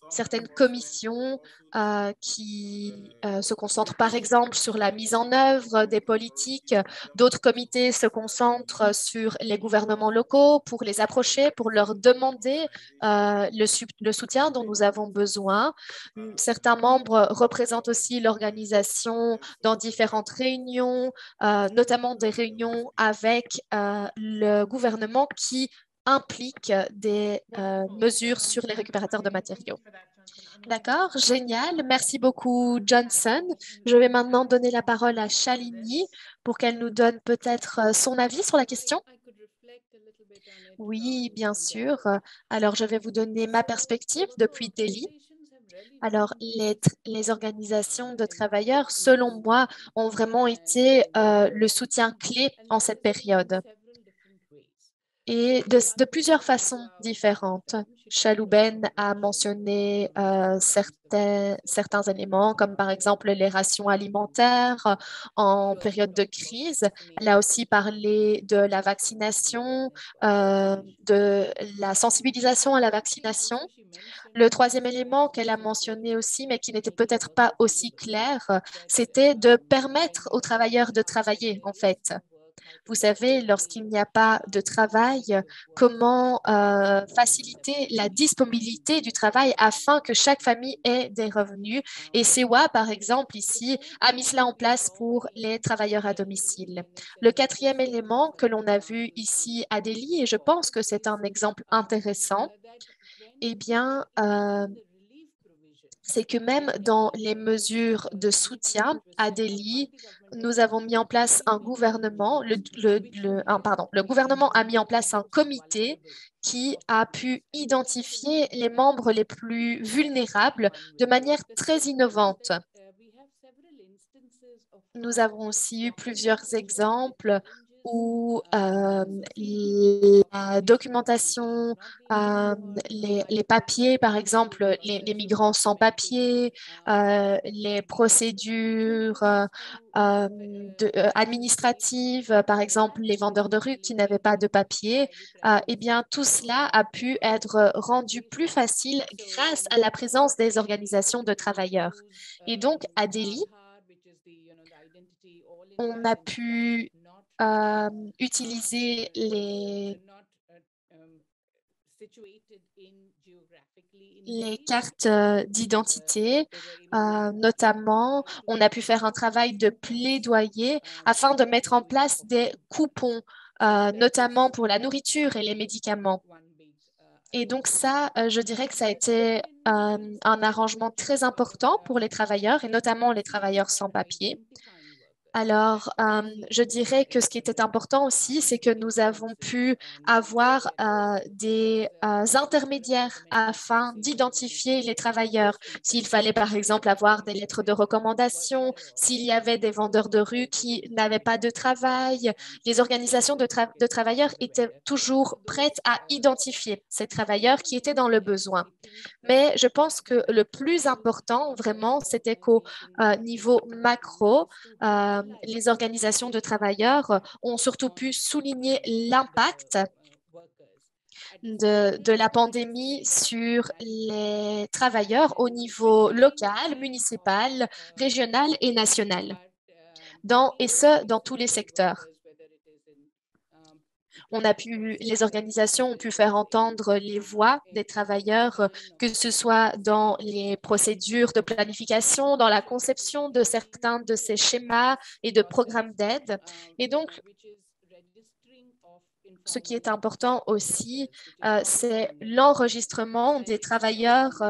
certaines commissions qui se concentrent par exemple sur la mise en œuvre des politiques. D'autres comités se concentrent sur les gouvernements locaux pour les approcher, pour leur demander le soutien dont nous avons besoin. Certains membres représentent aussi l'organisation dans différentes réunions, notamment des réunions avec le gouvernement qui implique des mesures sur les récupérateurs de matériaux. D'accord, génial. Merci beaucoup, Johnson. Je vais maintenant donner la parole à Shalini pour qu'elle nous donne peut-être son avis sur la question. Oui, bien sûr. Alors, je vais vous donner ma perspective depuis Delhi. Alors, les organisations de travailleurs, selon moi, ont vraiment été le soutien clé en cette période et de plusieurs façons différentes. Chalouben a mentionné certains éléments, comme par exemple les rations alimentaires en période de crise. Elle a aussi parlé de la vaccination, de la sensibilisation à la vaccination. Le troisième élément qu'elle a mentionné aussi, mais qui n'était peut-être pas aussi clair, c'était de permettre aux travailleurs de travailler, en fait. Vous savez, lorsqu'il n'y a pas de travail, comment faciliter la disponibilité du travail afin que chaque famille ait des revenus. Et CEWA, par exemple, ici, a mis cela en place pour les travailleurs à domicile. Le quatrième élément que l'on a vu ici à Delhi, et je pense que c'est un exemple intéressant, eh bien, c'est que même dans les mesures de soutien à Delhi, nous avons mis en place un gouvernement, le gouvernement a mis en place un comité qui a pu identifier les membres les plus vulnérables de manière très innovante. Nous avons aussi eu plusieurs exemples où la documentation, euh, les papiers, par exemple, les migrants sans papiers, les procédures administratives, par exemple, les vendeurs de rue qui n'avaient pas de papiers, eh bien, tout cela a pu être rendu plus facile grâce à la présence des organisations de travailleurs. Et donc, à Delhi, on a pu euh, utiliser les cartes d'identité, notamment, on a pu faire un travail de plaidoyer afin de mettre en place des coupons, notamment pour la nourriture et les médicaments. Et donc ça, je dirais que ça a été un arrangement très important pour les travailleurs et notamment les travailleurs sans papier. Alors, je dirais que ce qui était important aussi, c'est que nous avons pu avoir des intermédiaires afin d'identifier les travailleurs. S'il fallait, par exemple, avoir des lettres de recommandation, s'il y avait des vendeurs de rue qui n'avaient pas de travail, les organisations de travailleurs étaient toujours prêtes à identifier ces travailleurs qui étaient dans le besoin. Mais je pense que le plus important, vraiment, c'était qu'au niveau macro, les organisations de travailleurs ont surtout pu souligner l'impact de la pandémie sur les travailleurs au niveau local, municipal, régional et national, et ce, dans tous les secteurs. Les organisations ont pu faire entendre les voix des travailleurs, que ce soit dans les procédures de planification, dans la conception de certains de ces schémas et de programmes d'aide. Et donc, ce qui est important aussi, c'est l'enregistrement des travailleurs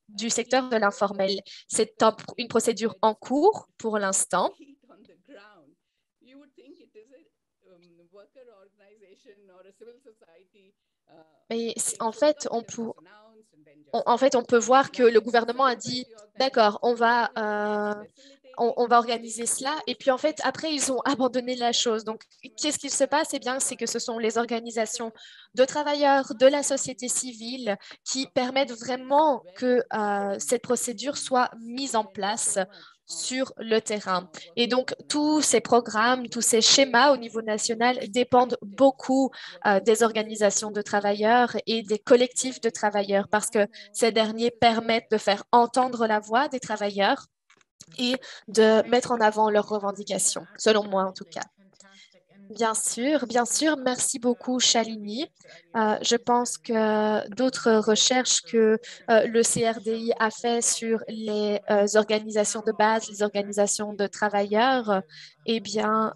du secteur de l'informel. C'est une procédure en cours pour l'instant. Mais en fait, on peut voir que le gouvernement a dit, d'accord, on va organiser cela. Et puis, en fait, après, ils ont abandonné la chose. Donc, qu'est-ce qui se passe? Eh bien, c'est que ce sont les organisations de travailleurs, de la société civile qui permettent vraiment que cette procédure soit mise en place sur le terrain. Et donc, tous ces programmes, tous ces schémas au niveau national dépendent beaucoup des organisations de travailleurs et des collectifs de travailleurs parce que ces derniers permettent de faire entendre la voix des travailleurs et de mettre en avant leurs revendications, selon moi en tout cas. Bien sûr, merci beaucoup, Shalini. Je pense que d'autres recherches que le CRDI a fait sur les organisations de base, les organisations de travailleurs, eh bien,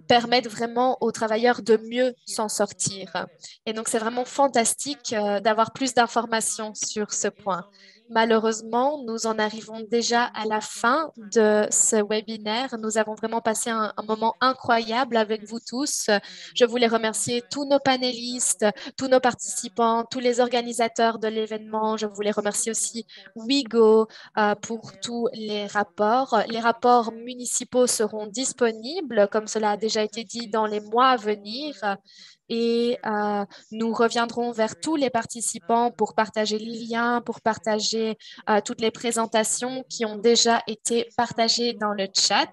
permettent vraiment aux travailleurs de mieux s'en sortir. Et donc, c'est vraiment fantastique d'avoir plus d'informations sur ce point. Malheureusement, nous en arrivons déjà à la fin de ce webinaire. Nous avons vraiment passé un moment incroyable avec vous tous. Je voulais remercier tous nos panélistes, tous nos participants, tous les organisateurs de l'événement. Je voulais remercier aussi Wigo pour tous les rapports. Les rapports municipaux seront disponibles, comme cela a déjà été dit, dans les mois à venir. Et nous reviendrons vers tous les participants pour partager les liens, pour partager toutes les présentations qui ont déjà été partagées dans le chat.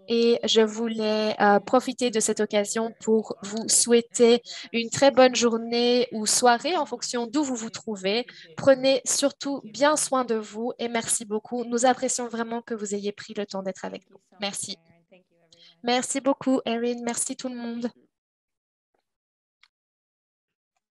Et je voulais profiter de cette occasion pour vous souhaiter une très bonne journée ou soirée en fonction d'où vous vous trouvez. Prenez surtout bien soin de vous et merci beaucoup. Nous apprécions vraiment que vous ayez pris le temps d'être avec nous. Merci. Merci beaucoup, Erin. Merci tout le monde.